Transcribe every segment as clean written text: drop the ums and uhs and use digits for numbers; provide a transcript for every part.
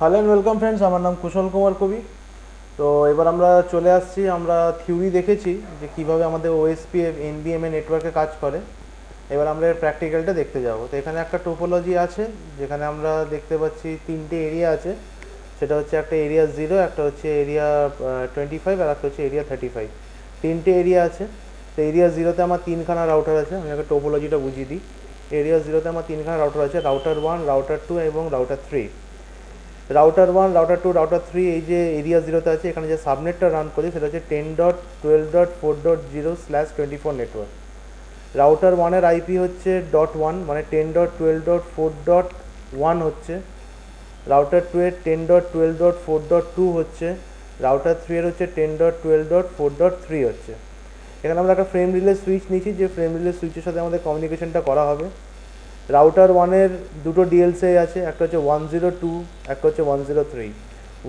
Hello and welcome friends, আমার নাম কুশল কুমার কবি। তো এবার আমরা চলে আসছি, আমরা থিওরি দেখেছি যে কিভাবে আমাদের ওএসপিএফ এনবিএমএ নেটওয়ার্কে কাজ করে। এবার আমরা এর প্র্যাকটিক্যালটা দেখতে যাব। তো এখানে একটা টোপোলজি আছে, যেখানে আমরা দেখতে পাচ্ছি তিনটে এরিয়া আছে। সেটা হচ্ছে একটা এরিয়া 0, একটা হচ্ছে এরিয়া 25 আর একটা হচ্ছে এরিয়া 35। তিনটে এরিয়া আছে। তো এরিয়া 0তে আমার তিনখানা রাউটার আছে। আমি আগে টোপোলজিটা বুঝিয়ে দিই। এরিয়া 0তে আমার তিনখানা রাউটার আছে, রাউটার 1, রাউটার 2 এবং রাউটার 3। রাউটার 1, রাউটার 2, রাউটার 3 এই যে এরিয়া 0তে আছে, এখানে যে সাবনেটটা রান করি সেটা হচ্ছে 10.12.4.0/24 নেটওয়ার্ক। রাউটার 1-এর আইপি হচ্ছে .1, মানে 10.12.4.1 হচ্ছে। রাউটার 2-এর 10.12.4.2 হচ্ছে। রাউটার 3-এর হচ্ছে 10.12.4.3 হচ্ছে। এখানে আমরা একটা ফ্রেম রিলে সুইচ নিয়েছি, যে ফ্রেম রিলে সুইচের সাথে আমাদের কমিউনিকেশনটা করা হবে। রাউটার 1-এর দুটো ডিএলসি আছে, একটা হচ্ছে 102, একটা হচ্ছে 103।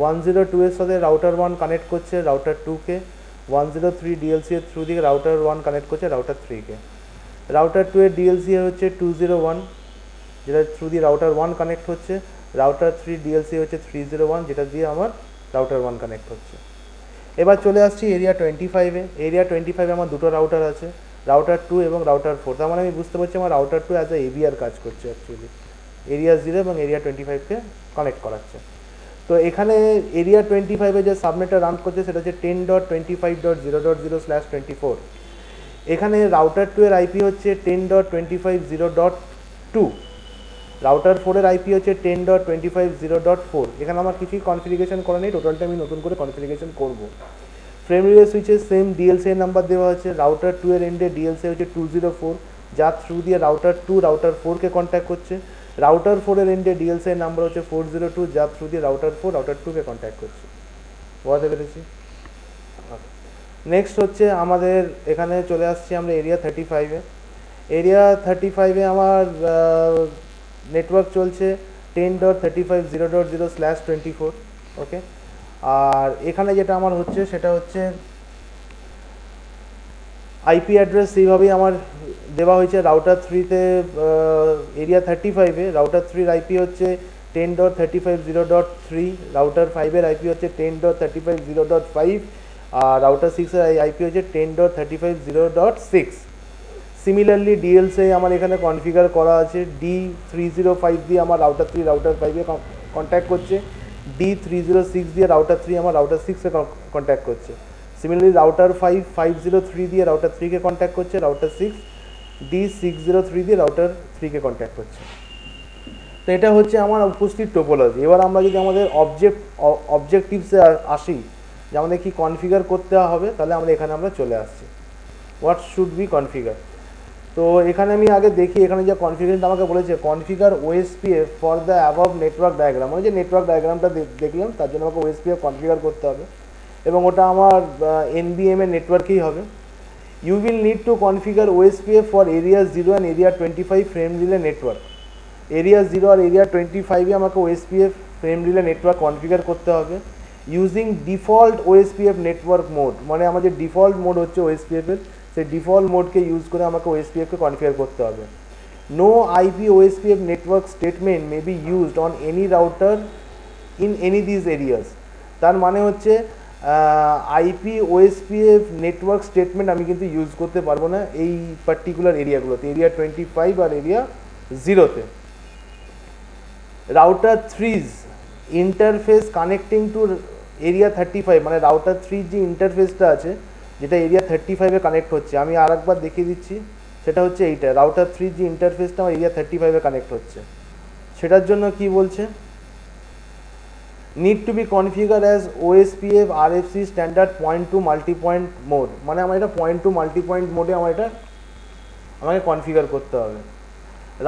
102-এর সাথে রাউটার 1 কানেক্ট করছে রাউটার 2কে, 103 ডিএলসি এর থ্রু দিয়ে রাউটার 1 কানেক্ট করছে রাউটার 3কে। রাউটার 2-এর ডিএলসি হচ্ছে 201, যেটা থ্রু দিয়ে রাউটার 1 কানেক্ট হচ্ছে। রাউটার 3 ডিএলসি হচ্ছে 301, যেটা দিয়ে আমার রাউটার 1 কানেক্ট হচ্ছে। এবার চলে আসছি এরিয়া 25-এ। এরিয়া 25-এ আমার দুটো রাউটার আছে, রাউটার 2 এবং রাউটার 4। তার মানে আমি বুঝতে পারছি আমার রাউটার 2 অ্যাজ এ এবিআর কাজ করছে, অ্যাকচুয়ালি এরিয়া 0 এবং এরিয়া 25কে কানেক্ট করাচ্ছে। তো এখানে এরিয়া 25-এ যে সাবনেটটা রান করছে সেটা হচ্ছে 10.25.0.0/24। এখানে রাউটার 2-এর আইপি হচ্ছে 10.25.0.2। রাউটার 4-এর আইপি হচ্ছে 10.25.0.4। এখানে আমার কিছুই কনফিগারেশন করা নেই, টোটালটা আমি নতুন করে কনফিগারেশন করবো। ফ্রেম রিলে সুইচের সেম ডিএলসি এর নাম্বার দেওয়া আছে। রাউটার 2-এর এন্ডে ডিএলসি হচ্ছে 204, যার থ্রু দিয়ে রাউটার 2 রাউটার 4কে কন্ট্যাক্ট করছে। রাউটার 4-এর এন্ডে ডিএলসি এর নাম্বার হচ্ছে 402, যার থ্রু দিয়ে রাউটার 4 রাউটার 2কে কন্ট্যাক্ট করছে। বুঝতে পেরেছি? নেক্সট হচ্ছে আমাদের এখানে চলে আসছি আমরা এরিয়া 35-এ। এরিয়া 35-এ আমার নেটওয়ার্ক চলছে 10.35.0.0/24। ওকে, আর এখানে যেটা আমার হচ্ছে সেটা হচ্ছে আইপি অ্যাড্রেস সেইভাবেই আমার দেওয়া হয়েছে। রাউটার 3-তে এরিয়া 35-এ রাউটার 3-র আইপি হচ্ছে 10.35.0.3, রাউটার 5-এর আইপি হচ্ছে 10.35.0.5, আর রাউটার 6-এর আইপি হচ্ছে 10.35.0.6। সিমিলারলি ডিএলসি আমার এখানে কনফিগার করা আছে। D305 দিয়ে আমার রাউটার 3 রাউটার 5-এ কন্ট্যাক্ট করছে, D306 দিয়ে রাউটার 3 আমার রাউটার 6-এ কন্ট্যাক্ট করছে। সিমিলারলি রাউটার 503 দিয়ে রাউটার 3-কে কন্ট্যাক্ট করছে, রাউটার 6 D603 দিয়ে রাউটার 3-কে কন্ট্যাক্ট করছে। তো এটা হচ্ছে আমার উপস্থিত টোপোলজি। এবার আমরা যদি আমাদের অবজেক্টিভসে আসি, যে আমাদের কী কনফিগার করতে হবে, তাহলে আমরা এখানে চলে আসছি হোয়াট শুড বি কনফিগার। তো এখানে আমি আগে দেখি, এখানে যে কনফিগারেশন আমাকে বলেছে configure OSPF for the above network diagram, মানে যে নেটওয়ার্ক ডায়াগ্রামটা দেখলাম তার জন্য আমাকে ওএসপিএফ কনফিগার করতে হবে, এবং ওটা আমার এনবিএমএ নেটওয়ার্কেই হবে। You will need to configure OSPF for area 0 and area 25 frame relay network. Area 0 আর এরিয়া 25-এ আমাকে OSPF frame relay network configure করতে হবে using default OSPF network mode, মানে আমার যে ডিফল্ট মোড হচ্ছে ওএসপিএফের, সেই ডিফল্ট মোডকে ইউজ করে আমাকে ওএসপিএফকে কনফিগার করতে হবে। No IP OSPF network statement may be used on any router in any this areas. তার মানে হচ্ছে আইপি ওএসপিএফ নেটওয়ার্ক স্টেটমেন্ট আমি কিন্তু ইউজ করতে পারবো না এই পার্টিকুলার এরিয়াগুলোতে, এরিয়া 25 আর এরিয়া 0-তে। Router 3's interface connecting to area 35, মানে রাউটার 3 যে ইন্টারফেসটা আছে যেটা এরিয়া 35-এ কানেক্ট হচ্ছে, আমি আর একবার দেখিয়ে দিচ্ছি। সেটা হচ্ছে এইটা, রাউটার 3 যে ইন্টারফেসটা আমার এরিয়া 35-এ কানেক্ট হচ্ছে, সেটার জন্য কি বলছে, need to be configure as OSPF RFC standard point to multi point mode, মানে আমার এটা পয়েন্ট টু মাল্টি পয়েন্ট মোডে আমাকে কনফিগার করতে হবে।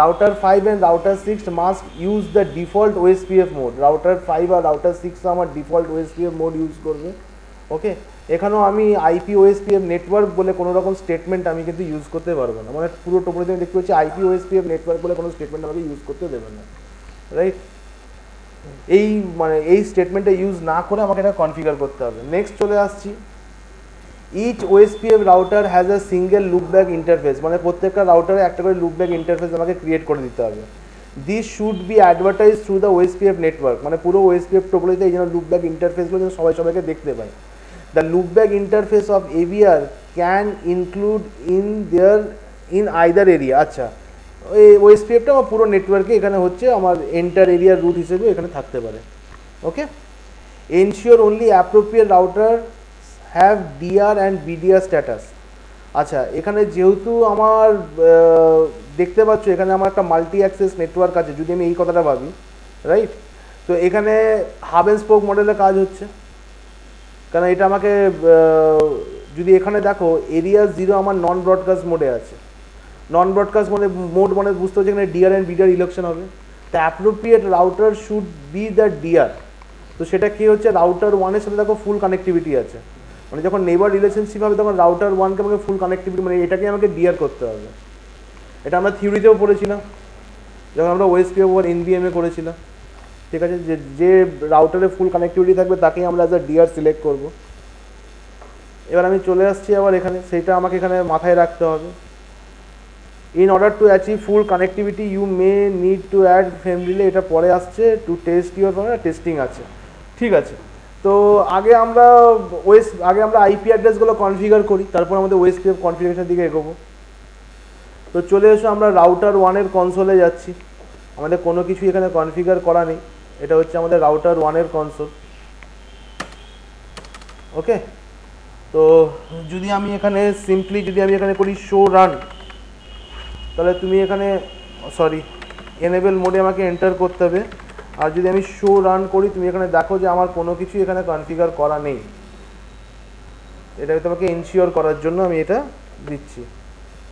Router 5 and router 6 must use the default OSPF mode. Router 5 আর রাউটার 6 আমার ডিফল্ট ওএসপিএফ মোড ইউজ করবে। ওকে, এখানেও আমি আইপি ওএসপিএফ নেটওয়ার্ক বলে কোনো রকম স্টেটমেন্ট আমি কিন্তু ইউজ করতে পারবো না, মানে পুরো টোপোলজি আমি দেখতে পাচ্ছি আইপি ওএসপিএফ নেটওয়ার্ক বলে কোনো স্টেটমেন্ট আমাকে ইউজ করতে দেবে না, রাইট? এই স্টেটমেন্টটা ইউজ না করে আমাকে এটা কনফিগার করতে হবে। নেক্সট চলে আসছি, each OSPF router has a single loopback interface, মানে প্রত্যেকটা রাউটারে একটা করে লুপব্যাক ইন্টারফেস আমাকে ক্রিয়েট করে দিতে হবে। This should be advertise through the OSPF network, মানে পুরো ওএসপিএফ টোপোলজিতে এই জন্য লুপব্যাক ইন্টারফেসগুলো যেন সবাইকে দেখতে পায়। The loopback interface of AVR can include in either area. আচ্ছা, ওই ওএসপিএফটা আমার পুরো নেটওয়ার্কে এখানে হচ্ছে আমার এন্টার এরিয়ার রুট হিসেবে এখানে থাকতে পারে। Okay, ensure only appropriate router have DR and BDR status. আচ্ছা, এখানে যেহেতু আমার দেখতে পাচ্ছ এখানে আমার একটা মাল্টি অ্যাক্সেস নেটওয়ার্ক আছে, যদি আমি এই কথাটা ভাবি, রাইট? তো এখানে হাব অ্যান্ড স্পোক মডেলে কাজ হচ্ছে, কারণ এটা আমাকে যদি এখানে দেখো এরিয়া 0 আমার নন ব্রডকাস্ট মোডে আছে। নন ব্রডকাস্ট মোড মানে বুঝতে হচ্ছে এখানে ডিআর অ্যান্ড বিডিআর ইলেকশন হবে। The appropriate router should be the DR. তো সেটা কী হচ্ছে, রাউটার 1-এর সাথে দেখো ফুল কানেক্টিভিটি আছে, মানে যখন নেইবার রিলেশনশিপ হবে তখন রাউটার 1কে আমাকে ফুল কানেক্টিভিটি, মানে এটাকে আমাকে ডিআর করতে হবে। এটা আমরা থিওরিতেও পড়েছিলাম যখন আমরা ওএসপিএফ ওভার এনবিএমএ করেছিলাম। ঠিক আছে, যে রাউটারে ফুল কানেক্টিভিটি থাকবে তাকেই আমরা অ্যাজ আ ডিআর সিলেক্ট করব। এবার আমি চলে আসছি আবার এখানে, সেইটা আমাকে এখানে মাথায় রাখতে হবে। In order to achieve full connectivity you may need to add frame relay, এটা পরে আসছে, টু টেস্ট ইউর টেস্টিং আছে। ঠিক আছে, তো আগে আমরা আইপি অ্যাড্রেসগুলো কনফিগার করি, তারপর আমাদের ওএসপিএফ কনফিগারেশনের দিকে এগোবো। তো চলে এসো, আমরা রাউটার 1-এর কনসোলে যাচ্ছি। আমাদের কোনো কিছু এখানে কনফিগার করা নেই, এটা হচ্ছে আমাদের রাউটার 1-এর কনসোল। ওকে, তো যদি আমি এখানে সিম্পলি করি শো রান, তাহলে তুমি এখানে এনেবল মোডে আমাকে এন্টার করতে হবে। আর যদি আমি শো রান করি, তুমি এখানে দেখো যে আমার কোনো কিছু এখানে কনফিগার করা নেই। এটা তোমাকে এনশিওর করার জন্য আমি এটা দিচ্ছি।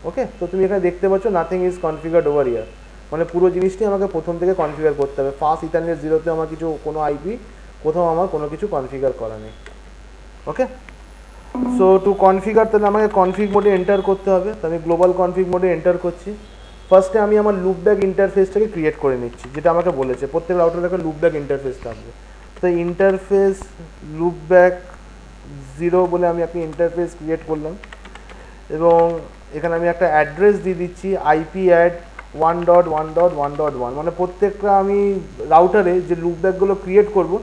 ওকে, তো তুমি এখানে দেখতে পাচ্ছ nothing is configured over here, মানে পুরো জিনিসটি আমাকে প্রথম থেকে কনফিগার করতে হবে। ফার্স্ট ইথারনেট 0-তে আমার কোনো আইপি কোথাও আমার কোনো কিছু কনফিগার করা নেই। ওকে, সো টু কনফিগার, তাহলে আমাকে কনফিগ মোডে এন্টার করতে হবে। তো আমি গ্লোবাল কনফিগ মোডে এন্টার করছি। ফার্স্টে আমি আমার লুপব্যাক ইন্টারফেসটাকে ক্রিয়েট করে নিচ্ছি, যেটা আমাকে বলেছে প্রত্যেক রাউটারে একটা লুপব্যাক ইন্টারফেস থাকবে। তো ইন্টারফেস লুপব্যাক 0 বলে আমি একটা ইন্টারফেস ক্রিয়েট করলাম, এবং এখানে আমি একটা অ্যাড্রেস দিয়ে দিচ্ছি আইপি অ্যাড 1.1.1.1, মানে প্রত্যেকটা আমি রাউটারে যে লুপব্যাকগুলো ক্রিয়েট করব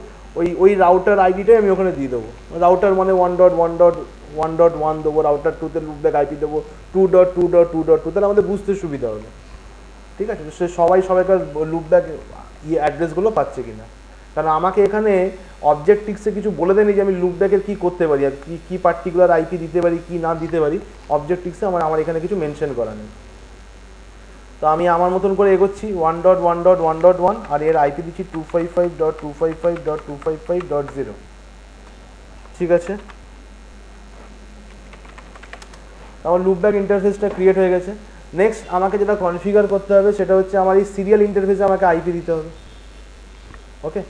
ওই রাউটার আইডিটাই আমি ওখানে দিয়ে দেবো। রাউটার মানে 1.1.1.1 দেবো, রাউটার 2তে লুপব্যাক আইপি দেবো 2.2.2.2, তাহলে আমাদের বুঝতে সুবিধা হবে। ঠিক আছে, সে সবাইকার লুপব্যাক অ্যাড্রেসগুলো পাচ্ছে কিনা, কারণ আমাকে এখানে অবজেক্টিভসে কিছু বলে দেয়নি যে আমি লুপব্যাকের কী করতে পারি আর কী পার্টিকুলার আইপি দিতে পারি কি না দিতে পারি। অবজেক্টিভসে আমার এখানে কিছু মেনশন করা নেই। তো আমি আমার মতন করে এগোচ্ছি 1.1.1.1, আর এর আইপি দিচ্ছি 255.255.255.0। ঠিক আছে, আমার লুপব্যাক ইন্টারফেসটা ক্রিয়েট হয়ে গেছে। নেক্সট আমাকে যেটা কনফিগার করতে হবে সেটা হচ্ছে আমার এই সিরিয়াল ইন্টারফেসে আমাকে আইপি দিতে হবে। ওকে,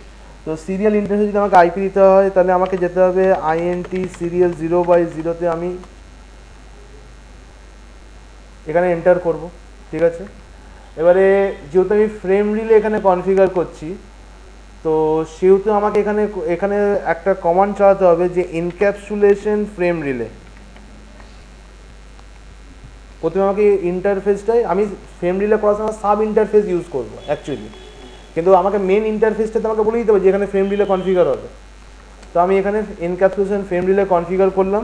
তো সিরিয়াল ইন্টারফেসে যদি আমাকে আইপি দিতে হয় তাহলে আমাকে যেতে হবে আইএনটি সিরিয়াল 0/0-তে আমি এখানে এন্টার করব। ঠিক আছে, এবারে যেহেতু আমি ফ্রেম রিলে এখানে কনফিগার করছি, তো সেহেতু আমাকে এখানে একটা কমান্ড চালাতে হবে যে এনক্যাপসুলেশন ফ্রেম রিলে। প্রথমে আমাকে ইন্টারফেসটাই, আমি ফ্রেম রিলে করার সময় সাব ইন্টারফেস ইউজ করবো অ্যাকচুয়ালি, কিন্তু আমাকে মেন ইন্টারফেসটাতে আমাকে বলে দিতে হবে যে এখানে ফ্রেম রিলে কনফিগার হবে। তো আমি এখানে এনক্যাপসুলেশন ফ্রেম রিলে কনফিগার করলাম,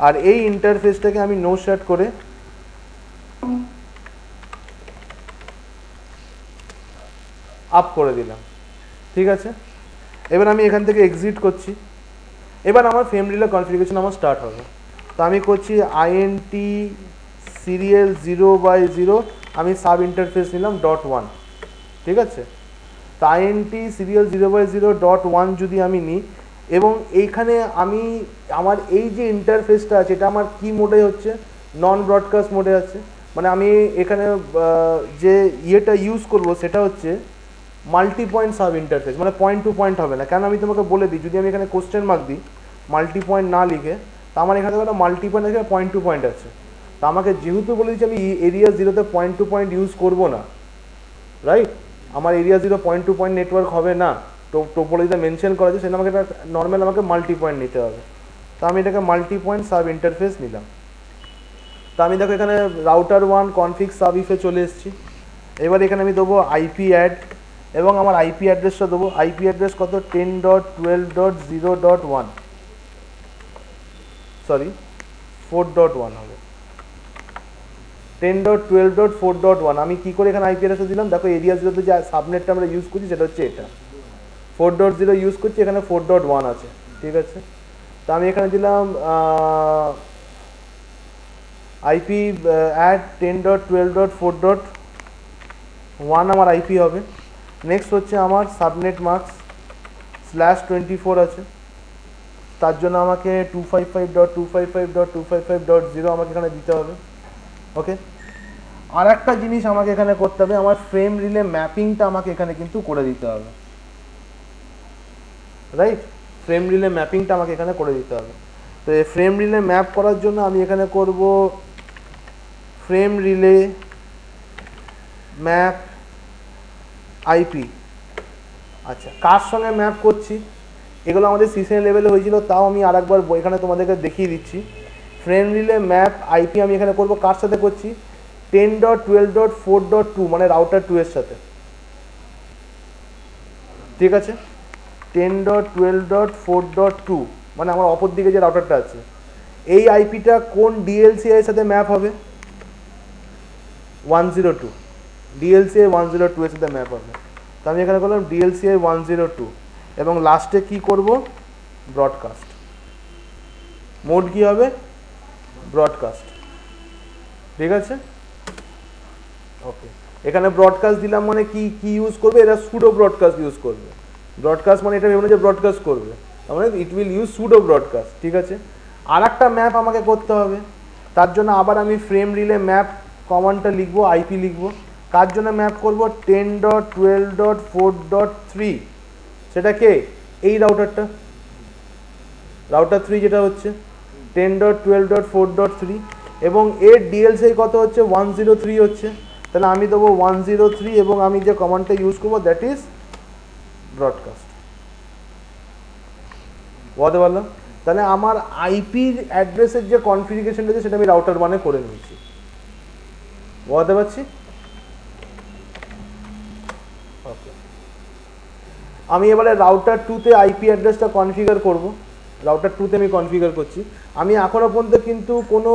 আর এই ইন্টারফেসটাকে আমি নো সেট করে আপ করে দিলাম। ঠিক আছে, এবার আমি এখান থেকে এক্সিট করছি। এবার আমার ফ্রেম রিলে কনফিগারেশন আমার স্টার্ট হবে। তো আমি করছি আইএনটি সিরিয়াল 0/0, আমি সাব ইন্টারফেস নিলাম .1। ঠিক আছে, তো আইএনটি সিরিয়াল 0/0.1 যদি আমি নিই, এবং এইখানে আমি আমার এই যে ইন্টারফেসটা আছে এটা আমার কি মোডে হচ্ছে, নন ব্রডকাস্ট মোডে আছে। মানে আমি এখানে যে ইয়েটা ইউজ করব সেটা হচ্ছে মাল্টি পয়েন্ট সাব ইন্টারফেস, মানে পয়েন্ট টু পয়েন্ট হবে না। কেন আমি তোমাকে বলে দিই, যদি আমি এখানে কোশ্চেন মার্ক দিই মাল্টি পয়েন্ট না লিখে, তো আমার এখানে একটা মাল্টি পয়েন্ট আছে, পয়েন্ট টু পয়েন্ট আছে। তো আমাকে যেহেতু বলে দিচ্ছি আমি এরিয়া 0-তে পয়েন্ট টু পয়েন্ট ইউজ করবো না, রাইট? আমার area 0 point to point network হবে না, তো টোপোলজিতে মেনশন করা আছে, সেটা আমাকে একটা নর্মাল আমাকে মাল্টি পয়েন্ট নিতে হবে। তো আমি এটাকে মাল্টি পয়েন্ট সাব ইন্টারফেস নিলাম। তো আমি দেখো এখানে রাউটার 1 কনফিগ সাব ইফে চলে এসেছি। এবার এখানে আমি দেবো আইপি অ্যাড এবং আমার আইপি অ্যাড্রেসটা দেবো। আইপি অ্যাড্রেস কত 10.12.0.1, সরি 4.1 হবে, 10.12.4.1। আমি কী করে এখানে আইপি অ্যাড্রেসটা দিলাম দেখো, এরিয়া জিরোতে যে সাবনেটটা আমরা ইউজ করছি সেটা হচ্ছে এটা, 4.0 ইউজ করছি, এখানে 4.1 আছে, ঠিক আছে। তো আমি এখানে দিলাম আইপি অ্যাড 10.12.4.1 আমার আইপি হবে। নেক্সট হচ্ছে আমার সাবনেট মাস্ক /24 আছে, তার জন্য আমাকে 255.255.255.0 আমাকে এখানে দিতে হবে। ওকে, আর একটা জিনিস আমাকে এখানে করতে হবে, আমার ফ্রেম রিলে ম্যাপিংটা আমাকে এখানে কিন্তু করে দিতে হবে, রাইট। ফ্রেম রিলে ম্যাপিংটা আমাকে এখানে করে দিতে হবে। তো এই ফ্রেম রিলে ম্যাপ করার জন্য আমি এখানে করব ফ্রেম রিলে ম্যাপ আইপি। আচ্ছা, কার সঙ্গে ম্যাপ করছি এগুলো আমাদের সিসিএন লেভেলে হয়েছিল, তাও আমি আরেকবার এখানে তোমাদেরকে দেখিয়ে দিচ্ছি। ফ্রেম রিলে ম্যাপ আইপি আমি এখানে করব কার সাথে করছি, 10.12.4.2 মানে রাউটার 2 এর সাথে, ঠিক আছে। 10.12.4.2 মানে আমার অপর দিকে যে রাউটারটা আছে, এই আইপিটা কোন ডিএলসি এর সাথে ম্যাপ হবে, 102, ডিএলসি 102 এর সাথে ম্যাপ হবে। তো আমি এখানে করলাম ডিএলসি 102 এবং লাস্টে কি করব, ব্রডকাস্ট। মোড কি হবে, ব্রডকাস্ট, ঠিক আছে। ওকে, এখানে ব্রডকাস্ট দিলাম মানে কি কি ইউজ করবে, এরা সুডো ব্রডকাস্ট ইউজ করবে। ব্রডকাস্ট মানে এটা ভেবে না যে ব্রডকাস্ট করবে, মানে it will use pseudo broadcast, ঠিক আছে। আর একটা ম্যাপ আমাকে করতে হবে, তার জন্য আবার আমি ফ্রেম রিলে ম্যাপ কমান্ডটা লিখবো, আইপি লিখবো। কার জন্য ম্যাপ করব, 10.12.4.3, সেটা কে, এই রাউটারটা, রাউটার 3 যেটা হচ্ছে 10.12.4.3 এবং এর ডিএলসি কত হচ্ছে, 103 হচ্ছে। তাহলে আমি দেবো 103 এবং আমি যে কমান্ডটা ইউজ করবো দ্যাট ইজ ব্রডকাস্ট। বলতে পারলাম, তাহলে আমার আইপির অ্যাড্রেসের যে কনফিগারেশন রয়েছে সেটা আমি রাউটার 1 করে নিয়েছি, বলতে পারছি। ওকে, আমি এবারে রাউটার 2তে আইপি অ্যাড্রেসটা কনফিগার করব। রাউটার 2তে আমি কনফিগার করছি, আমি এখনও পর্যন্ত কিন্তু কোনো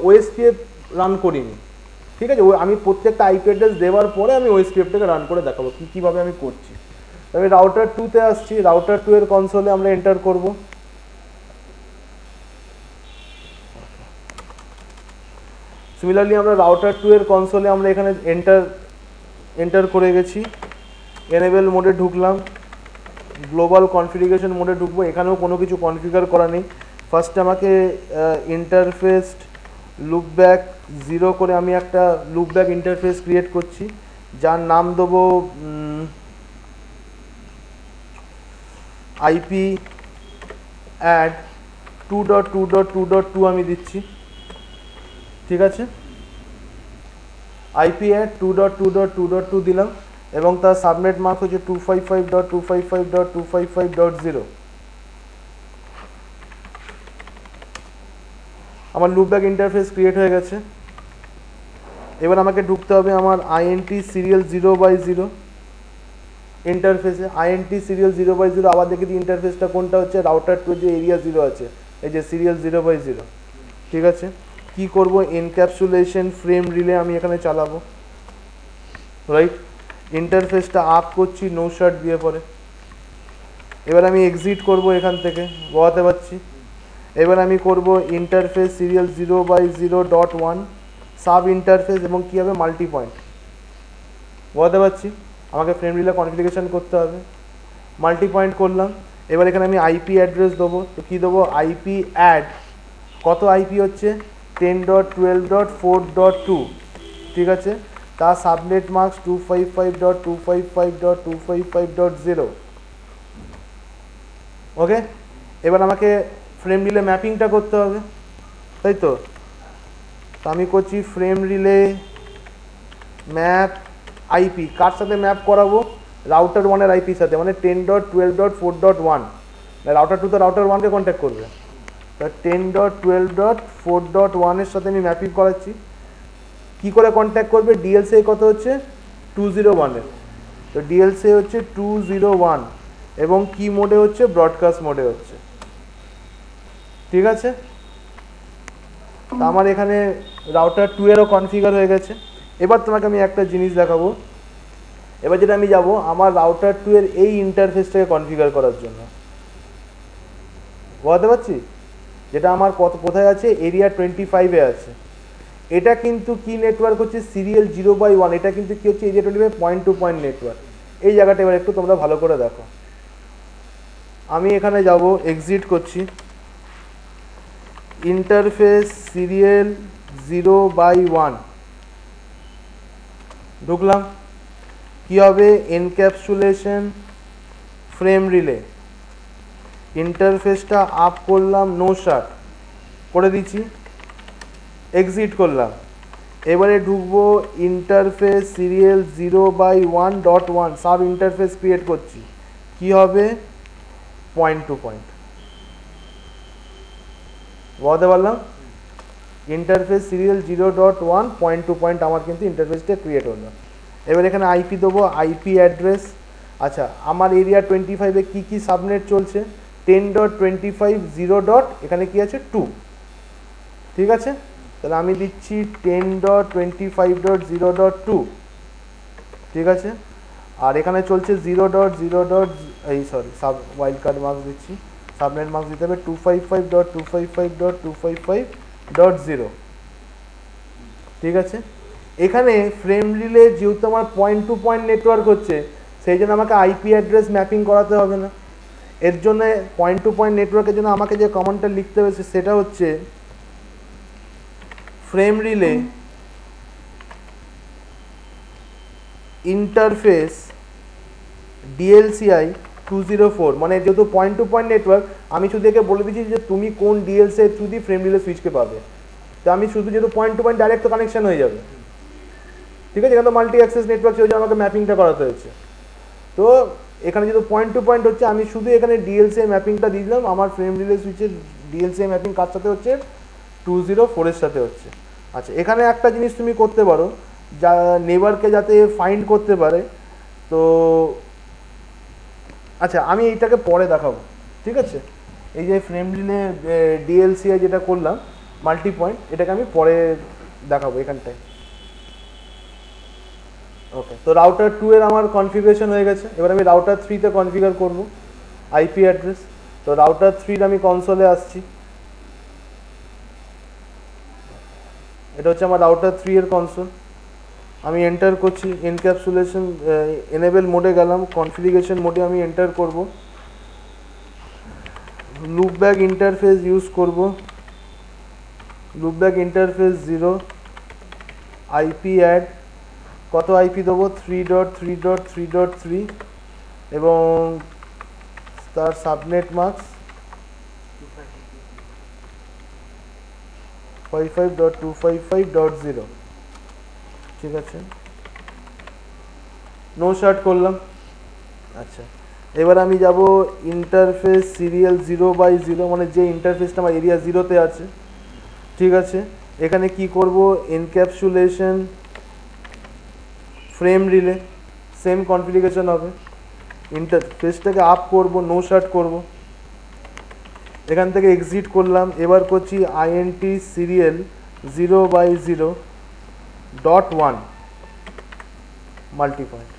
ওএসপিএফ রান করিনি, ঠিক আছে। আমি প্রত্যেকটা আইপি অ্যাড্রেস দেওয়ার পরে আমি ওএসপিএফটাকে রান করে দেখাবো কীভাবে আমি করছি। আমি রাউটার 2তে আসছি, রাউটার 2 এর কনসোলে আমরা এন্টার করব। সিমিলারলি আমরা রাউটার 2 এর কনসোলে আমরা এখানে এন্টার করে গেছি, এনেবল মোডে ঢুকলাম, গ্লোবাল কনফিগারেশন মোডে ঢুকবো। এখানেও কোনো কিছু কনফিগার করা নেই। ফার্স্টে আমাকে ইন্টারফেস লুপব্যাক 0 করে আমি একটা লুপব্যাক ইন্টারফেস ক্রিয়েট করছি, যার নাম দেবো আইপি অ্যাড 2.2.2.2 আমি দিচ্ছি, ঠিক আছে। আইপি অ্যাড 2.2.2.2 দিলাম এবং তার সাবনেট মার্ক হচ্ছে 255.255.255.0। আমার লুপব্যাক ইন্টারফেস ক্রিয়েট হয়ে গেছে। এবার আমাকে ঢুকতে হবে আমার আইএনটি সিরিয়াল 0/0 ইন্টারফেসে। আইএনটি সিরিয়াল 0/0 আবার দেখে দিই ইন্টারফেসটা কোনটা হচ্ছে, রাউটার 2 যে এরিয়া 0 আছে, এই যে সিরিয়াল 0/0, ঠিক আছে। কি করব, এনক্যাপসুলেশন ফ্রেম রিলে আমি এখানে চালাবো, রাইট। ইন্টারফেসটা আপ করছি নো শার্ট দিয়ে পরে। এবার আমি এক্সিট করব এখান থেকে, বোঝাতে পারছি। এবার আমি করব ইন্টারফেস সিরিয়াল 0/0.1 সাব ইন্টারফেস এবং কী হবে, মাল্টি পয়েন্ট, বোঝাতে পারছি। আমাকে ফ্রেম রিলে কনফিগারেশন করতে হবে, মাল্টি পয়েন্ট করলাম। এবার এখানে আমি আইপি অ্যাড্রেস দেবো, তো কী দেবো, আইপি অ্যাড কত আইপি হচ্ছে 10.12.4.2, ঠিক আছে। তার সাবনেট মার্কস 255.255.255.0। ওকে, এবার আমাকে ফ্রেম রিলে ম্যাপিংটা করতে হবে, তাই তো। আমি করছি ফ্রেম রিলে ম্যাপ আইপি, কার সাথে ম্যাপ করাবো, রাউটার 1 এর আইপির সাথে, মানে 10.12.4.1। রাউটার 2 তো রাউটার 1কে কন্ট্যাক্ট করবে, তা 10.12.4.1 এর সাথে আমি ম্যাপিং করাচ্ছি। কী করে কন্ট্যাক্ট করবে, ডিএলসি কত হচ্ছে 201 তো ডিএলসি হচ্ছে 201 এবং কি মোডে হচ্ছে ব্রডকাস্ট মোডে হচ্ছে ঠিক আছে তো আমার এখানে রাউটার 2 এরও কনফিগার হয়ে গেছে এবার তোমাকে আমি একটা জিনিস দেখাবো এবার যেটা আমি যাব আমার রাউটার 2 এর এই ইন্টারফেসটাকে কনফিগার করার জন্য বুঝতে পারছি যেটা আমার কোথায় আছে এরিয়া 25 এ আছে এটা কিন্তু কি নেটওয়ার্ক হচ্ছে সিরিয়াল 0/1 এটা কিন্তু কি হচ্ছে area 25 point to point network এই জায়গাটা এবার একটু তোমরা ভালো করে দেখো আমি এখানে যাব এক্সিট করছি ইন্টারফেস সিরিয়াল 0/1 ঢুকলাম কি হবে এনক্যাপসুলেশন ফ্রেম রিলে ইন্টারফেসটা আপ করলাম নো শাট করে দিচ্ছি এক্সিট করলাম এবারে ঢুকবো interface serial 0/1.1 sub interface create করছি কি হবে পয়েন্ট টু পয়েন্ট বলতে পারলাম interface serial 0.1 point to point আমার কিন্তু ইন্টারফেসটা ক্রিয়েট হলো এবার এখানে আইপি দেবো আইপি অ্যাড্রেস আচ্ছা আমার এরিয়া 25 এ কী কী সাবনেট চলছে 10.25.0. এখানে কি আছে 2 ঠিক আছে তাহলে আমি দিচ্ছি 10.25.0.2 ঠিক আছে আর এখানে চলছে 0.0. এই sorry sub wild card marks দিচ্ছি সাবনেট মার্কস দিতে হবে 255.255.255.0 ঠিক আছে এখানে ফ্রেম রিলে যেহেতু আমার পয়েন্ট টু পয়েন্ট নেটওয়ার্ক হচ্ছে সেই জন্য আমাকে আইপি অ্যাড্রেস ম্যাপিং করাতে হবে না এর জন্য পয়েন্ট টু পয়েন্ট নেটওয়ার্কের জন্য আমাকে যে কমান্ডটা লিখতে হবে সেটা হচ্ছে ফ্রেম রিলে ইন্টারফেস ডিএলসিআই 204 মানে যেহেতু পয়েন্ট টু পয়েন্ট নেটওয়ার্ক আমি শুধু একে বলে দিচ্ছি যে তুমি কোন ডিএলসিআই থ্রু দিয়ে ফ্রেম রিলে সুইচকে পাবে তো আমি শুধু যেহেতু point to point direct connection হয়ে যাবে ঠিক আছে এখানে তো মাল্টি অ্যাক্সেস নেটওয়ার্ক সেই জন্য আমাকে ম্যাপিংটা করাতে হয়েছে তো এখানে যেহেতু পয়েন্ট টু পয়েন্ট হচ্ছে আমি শুধু এখানে ডিএলসিআই ম্যাপিংটা দিয়ে দিলাম আমার ফ্রেম রিলে সুইচের ডিএলসিআই ম্যাপিং কার সাথে হচ্ছে 204 এর সাথে হচ্ছে আচ্ছা এখানে একটা জিনিস তুমি করতে পারো যা নেবারকে যাতে ফাইন্ড করতে পারে তো আচ্ছা আমি এইটাকে পরে দেখাবো ঠিক আছে এই যে ফ্রেম রিলে ডিএলসিআই যেটা করলাম মাল্টি পয়েন্ট এটাকে আমি পরে দেখাবো এখানটায় ওকে তো রাউটার 2 এর আমার কনফিগারেশন হয়ে গেছে এবার আমি রাউটার 3 তে কনফিগার করব আইপি অ্যাড্রেস তো রাউটার 3 আমি কনসোলে আসছি এটা হচ্ছে আমার রাউটার 3 এর কনসোল আমি এন্টার করছি এনক্যাপসুলেশন এনেবল মোডে গেলাম কনফিগারেশন মোডে আমি এন্টার করব লুপব্যাক ইন্টারফেস ইউজ করব লুপব্যাক ইন্টারফেস 0 আইপি অ্যাড কত আইপি দেবো 3.3.3.3 এবং তার সাবনেট মার্কস 55.255.0 ঠিক আছে নো শার্ট করলাম আচ্ছা এবার আমি যাব ইন্টারফেস সিরিয়াল 0/0 মানে যে ইন্টারফেসটা আমার এরিয়া 0 তে আছে ঠিক আছে এখানে কি করব encapsulation frame relay same configuration হবে ইন্টারফেসটাকে আপ করব নো শার্ট করব এখান থেকে এক্সিট করলাম এবার করছি আইএনটি সিরিয়াল 0/0.1 মাল্টি পয়েন্ট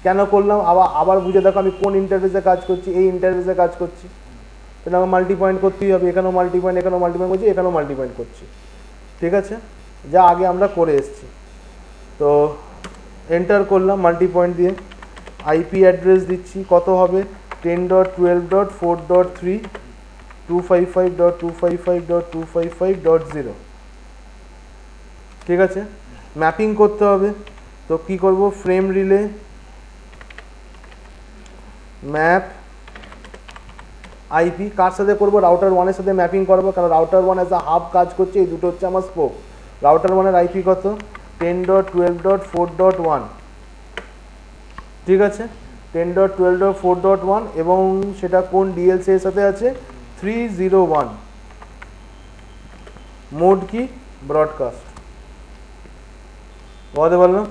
কেন করলাম আবার বুঝে দেখো আমি কোন ইন্টারফেসে কাজ করছি এই ইন্টারফেসে কাজ করছি তাহলে আমার মাল্টি পয়েন্ট করতেই হবে এখানেও মাল্টি পয়েন্ট এখানেও মাল্টি পয়েন্ট করছি এখানেও মাল্টি পয়েন্ট করছি ঠিক আছে যা আগে আমরা করে এসেছি তো এন্টার করলাম মাল্টি পয়েন্ট দিয়ে আইপি অ্যাড্রেস দিচ্ছি কত হবে 10.12.4.3 255.255.255.0 ঠিক আছে ম্যাপিং করতে হবে তো কি করব ফ্রেম রিলে ম্যাপ আইপি কার সাথে করবো রাউটার 1 এর সাথে ম্যাপিং করবো কারণ রাউটার 1 অ্যাজ আ হাব কাজ করছে এই দুটো হচ্ছে আমার স্কোপ রাউটার 1 এর আইপি কত 10.12.4.1 ঠিক আছে 10.12.4.1 এবং সেটা কোন ডিএলসি এর সাথে আছে 301 মোড কি ব্রডকাস্ট বোঝাতে পারলাম?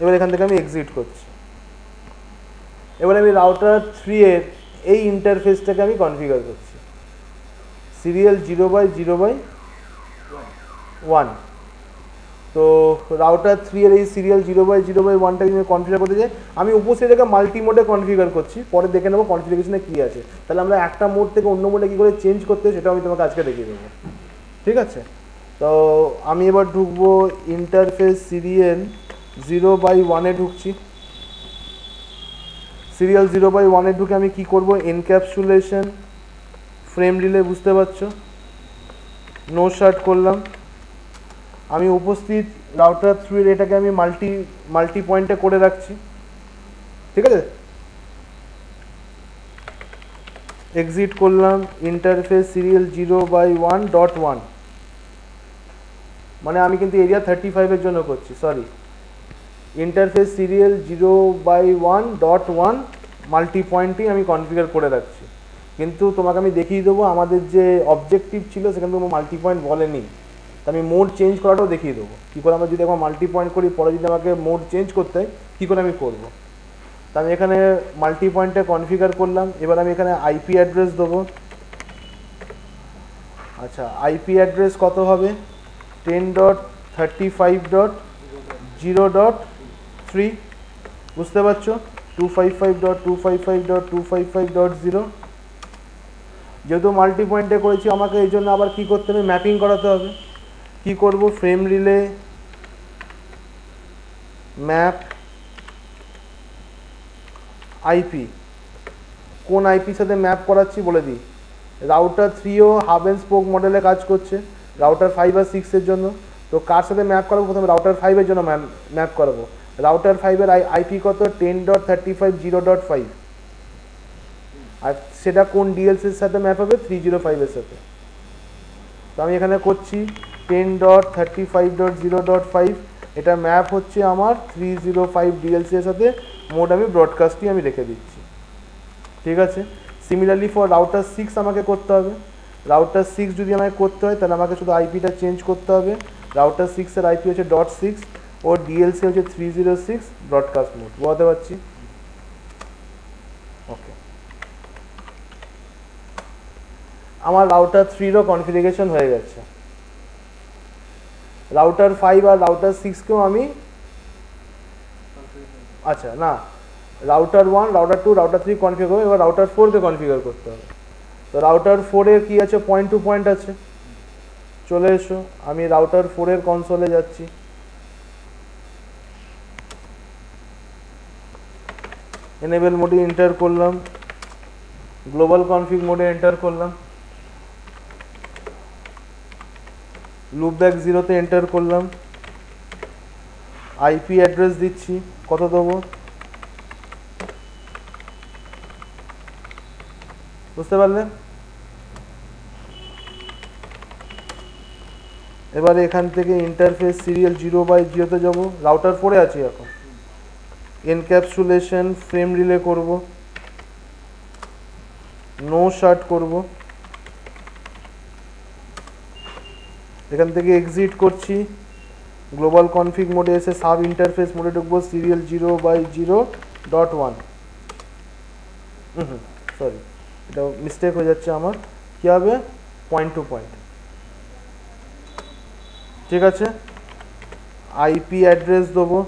এবার এখান থেকে আমি এক্সিট করছি। এবার আমি রাউটার 3 এর এই ইন্টারফেসটাকে আমি কনফিগার করছি, সিরিয়াল 0/0/1। তো রাউটার 3 এর এই সিরিয়াল 0/0/1টাকে আমি কনফিগার করতে চাই। আমি উপস্থিত এটাকে মাল্টি মোডে কনফিগার করছি, পরে দেখে নেবো কনফিগারেশনে কী আছে। তাহলে আমরা একটা মোড থেকে অন্য মোডে কী করে চেঞ্জ করতে হয় সেটা আমি তোমাকে আজকে দেখিয়ে দেবো, ঠিক আছে? তো আমি এবার ঢুকবো ইন্টারফেস সিরিয়াল 0/1-এ ঢুকছি। সিরিয়াল 0/1-এ ঢুকে আমি কি করব, এনক্যাপসুলেশন ফ্রেম রিলে, বুঝতে পারছো, নো শার্ট করলাম। আমি উপস্থিত রাউটার 3 এটাকে আমি মাল্টি পয়েন্টে করে রাখছি, ঠিক আছে? এক্সিট করলাম ইন্টারফেস সিরিয়াল 0/1.1, মানে আমি কিন্তু এরিয়া 35-এর জন্য করছি, সরি, ইন্টারফেস সিরিয়াল 0/1.1 মাল্টি পয়েন্টই আমি কনফিগার করে রাখছি। কিন্তু তোমাকে আমি দেখিয়ে দেবো আমাদের যে অবজেক্টিভ ছিল সেখানে তো মাল্টি পয়েন্ট বলেনি, তো আমি মোড চেঞ্জ করাটাও দেখিয়ে দেবো কী করে। আমরা যদি একবার মাল্টি পয়েন্ট করি, পরে যদি আমাকে মোড চেঞ্জ করতে হয় কী করে আমি করবো। তো আমি এখানে মাল্টি পয়েন্টে কনফিগার করলাম। এবার আমি এখানে আইপি অ্যাড্রেস দেবো। আচ্ছা, আইপি অ্যাড্রেস কত হবে, 10.35.0.3, বুঝতে পারছো, 255.255.255.0। যেহেতু মাল্টি পয়েন্টে করেছি আমাকে এই জন্য আবার কী করতে হবে, ম্যাপিং করাতে হবে। কি করব, ফ্রেম রিলে ম্যাপ আইপি, কোন আইপির সাথে ম্যাপ করাচ্ছি বলে দিই। রাউটার 3ও হাব অ্যান্ড স্পোক মডেলে কাজ করছে, রাউটার 5 আর 6-এর জন্য। তো কার সাথে ম্যাপ করাবো, প্রথমে রাউটার 5-এর জন্য ম্যাপ করাবো। রাউটার 5-এর আইপি কত, 10.35.0.5, আর সেটা কোন ডিএলসির সাথে ম্যাপ হবে, 305-এর সাথে। তো আমি এখানে করছি 10.35.0.5, এটা ম্যাপ হচ্ছে আমার 305 ডিএলসি এর সাথে। মোড আমি ব্রডকাস্টই আমি রেখে দিচ্ছি, ঠিক আছে? সিমিলারলি ফর রাউটার 6 আমাকে করতে হবে। রাউটার 6 যদি আমাকে করতে হয় তাহলে আমাকে শুধু আইপিটা চেঞ্জ করতে হবে। রাউটার 6-এর আইপি হচ্ছে .6 ও ডিএলসি হচ্ছে 306 ব্রডকাস্ট মোড, বলতে পারছি? ওকে, আমার রাউটার 3-রও কনফিগারেশন হয়ে গেছে। রাউটার 5 আর রাউটার 6কেও আমি, আচ্ছা না, রাউটার 1, রাউটার 2, রাউটার 3 কনফিগার করবো। এবার রাউটার 4কে কনফিগার করতে হবে। তো রাউটার 4-এ কী আছে, পয়েন্ট টু পয়েন্ট আছে। চলে এসো, আমি রাউটার 4-এর কনসোলে যাচ্ছি। এনেবল মোডে এন্টার করলাম, গ্লোবাল কনফিগ মোডে এন্টার করলাম, লুপব্যাক 0-তে এন্টার করলাম, আইপি অ্যাড্রেস দিচ্ছি, কত দেবো, বুঝতে পারলে? এবারে এখান থেকে ইন্টারফেস সিরিয়াল 0/0-তে যাবো, রাউটার 4-এ আছি এখন। এনক্যাপসুলেশন ফ্রেম রিলে করব, নো শার্ট করব, এখান থেকে এক্সিট করছি। গ্লোবাল কনফিগ মোডে এসে সাব ইন্টারফেস মোডে ঢুকবো, সিরিয়াল 0/0.1। সরি, এটা মিস্টেক হয়ে যাচ্ছে আমার। কী হবে, পয়েন্ট টু পয়েন্ট, ঠিক আছে? আইপি অ্যাড্রেস দেবো,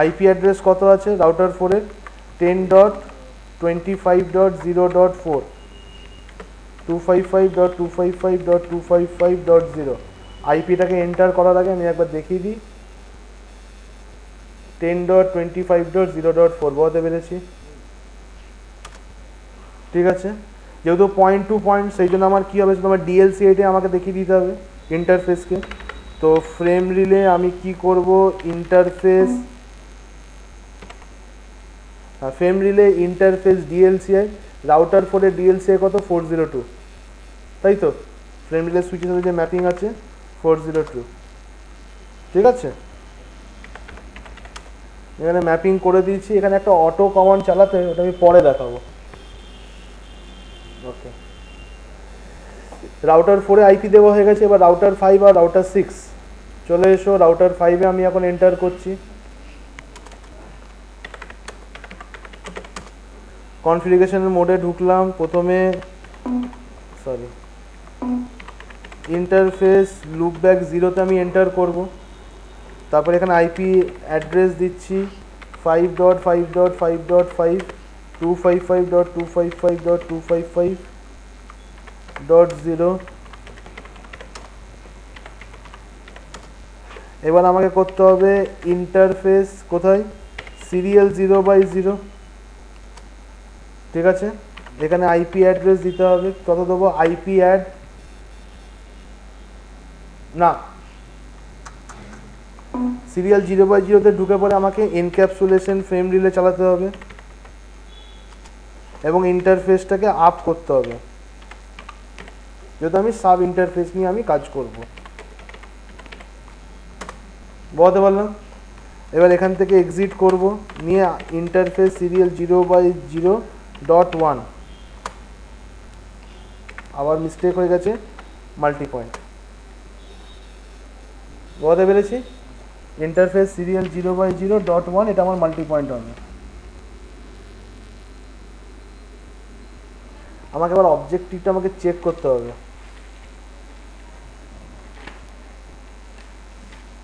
আইপি অ্যাড্রেস কত আছে রাউটার 4-এর, 10.25.0.4, 255.255.255.0। আইপিটাকে এন্টার করার আগে আমি একবার দেখিয়ে দিই, 10.25.0.4 বলতে পেরেছি, ঠিক আছে? যেহেতু পয়েন্ট টু পয়েন্ট, সেই জন্য আমার কী হবে, তোমার ডিএলসি এটা আমাকে দেখিয়ে দিতে হবে ইন্টারফেসকে। তো ফ্রেম রিলে আমি কি করব, interface frame relay interface DLCI, router 4-এর ডিএলসিআই কত, 402, তাই তো? ফ্রেম রিলে সুইচের সাথে যে ম্যাপিং আছে 402, ঠিক আছে? এখানে ম্যাপিং করে দিয়েছি। এখানে একটা অটো কমান্ড চালাতে, ওটা আমি পরে দেখাবো। ওকে, রাউটার 4-এ আইপি দেওয়া হয়ে গেছে, এবার রাউটার 5 আর রাউটার 6 চলে এসো। রাউটার 5-এ আমি এখন এন্টার করছি। কনফিগারেশনের মোডে ঢুকলাম। প্রথমে ইন্টারফেস লুপব্যাক 0-তে আমি এন্টার করব। তারপরে এখানে আইপি অ্যাড্রেস দিচ্ছি 5.5.5.5 255.255.255.0। এবার আমাকে করতে হবে ইন্টারফেস কোথায়, সিরিয়াল 0/0, ঠিক আছে। এখানে আইপি অ্যাড্রেস দিতে হবে, কত দেবো, আইপি অ্যাড না সিরিয়াল 0/0-তে ঢুকে পরে আমাকে এনক্যাপসুলেশন ফ্রেম রিলে চালাতে হবে এবং ইন্টারফেসটাকে আপ করতে হবে, যেহেতু আমি সাব ইন্টারফেস নিয়ে আমি কাজ করব। বলতে পারলাম। এবার এখান থেকে এক্সিট করব, নিয়ে ইন্টারফেস সিরিয়াল 0/0.1, আবার মিস্টেক হয়ে গেছে, মাল্টি পয়েন্ট। বলতে পেরেছি, ইন্টারফেস সিরিয়াল 0/0.1, এটা আমার মাল্টি পয়েন্ট হবে। আমাকে এবার অবজেক্টিভটা আমাকে চেক করতে হবে।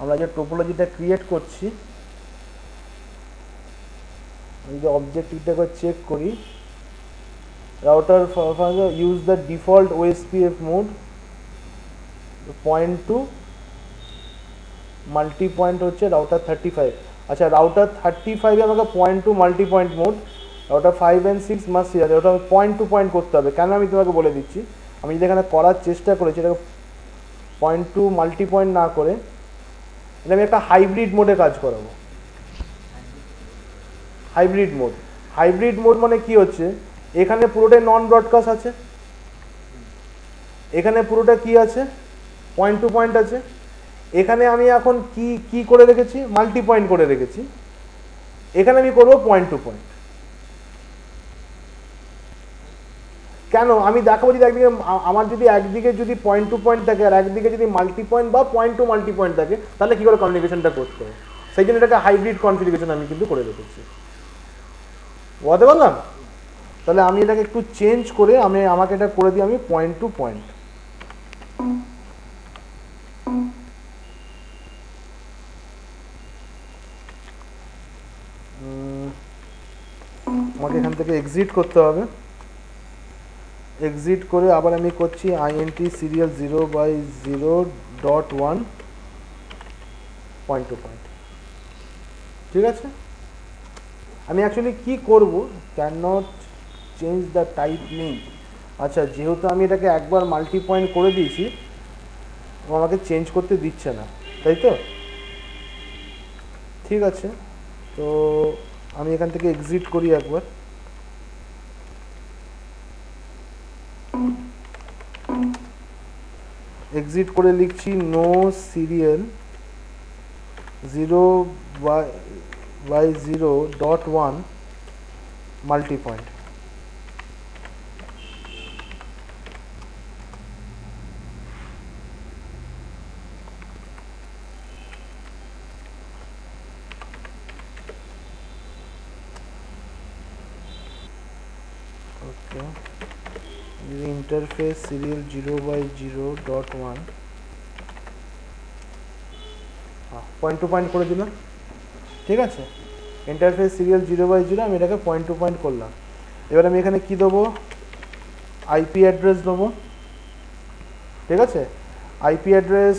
আমরা যে টোপোলজিটা ক্রিয়েট করছি, যদি অবজেক্টিভটা একবার চেক করি, router use the default OSPF mode point to multi point হচ্ছে রাউটার 35। আচ্ছা, রাউটার 35-এ আমাকে point to multi point mode, router 5 and 6 must আছে, ওটা পয়েন্ট টু পয়েন্ট করতে হবে। কেন আমি তোমাকে বলে দিচ্ছি, আমি যদি এখানে করার চেষ্টা করেছি এটাকে পয়েন্ট টু মাল্টি পয়েন্ট না করে, এটা আমি একটা হাইব্রিড মোডে কাজ করাবো। হাইব্রিড মোড মানে কি হচ্ছে, এখানে পুরোটাই নন ব্রডকাস্ট আছে, এখানে পুরোটা কি আছে, পয়েন্ট টু পয়েন্ট আছে। এখানে আমি এখন কি করে রেখেছি, মাল্টি পয়েন্ট করে রেখেছি, এখানে আমি করবো পয়েন্ট টু পয়েন্ট। কেন আমি দেখাবো, যদি একদিকে আমার যদি একদিকে যদি পয়েন্ট টু পয়েন্ট থাকে আর একদিকে যদি মাল্টি পয়েন্ট বা পয়েন্ট টু মাল্টি পয়েন্ট থাকে, তাহলে কি করে কমিউনিকেশনটা করতে হবে, সেই জন্য এটাকে হাইব্রিড কনফিগারেশন আমি কিন্তু করে রেখেছি। বুঝতে পারলাম। তাহলে আমি এটাকে একটু চেঞ্জ করে আমাকে এটা করে দিই আমি পয়েন্ট টু পয়েন্ট। আমাকে এখান থেকে এক্সিট করতে হবে, এক্সিট করে আবার আমি করছি INT serial 0/0.1 point to point, ঠিক আছে। আমি অ্যাকচুয়ালি কি করব, can not change the type link. আচ্ছা, যেহেতু আমি এটাকে একবার মাল্টি পয়েন্ট করে দিয়েছি, ও আমাকে চেঞ্জ করতে দিচ্ছে না, তাই তো, ঠিক আছে। তো আমি এখান থেকে এক্সিট করি একবার, এক্সিট করে লিখছি no serial 0/0.1 multi point. Okay, interface serial 0/0.1 point to point করে দিলাম, ঠিক আছে। ইন্টারফেস সিরিয়াল 0/0 আমি এটাকে পয়েন্ট টু পয়েন্ট করলাম। এবার আমি এখানে কি দেবো, আইপি অ্যাড্রেস দেবো, ঠিক আছে। আইপি অ্যাড্রেস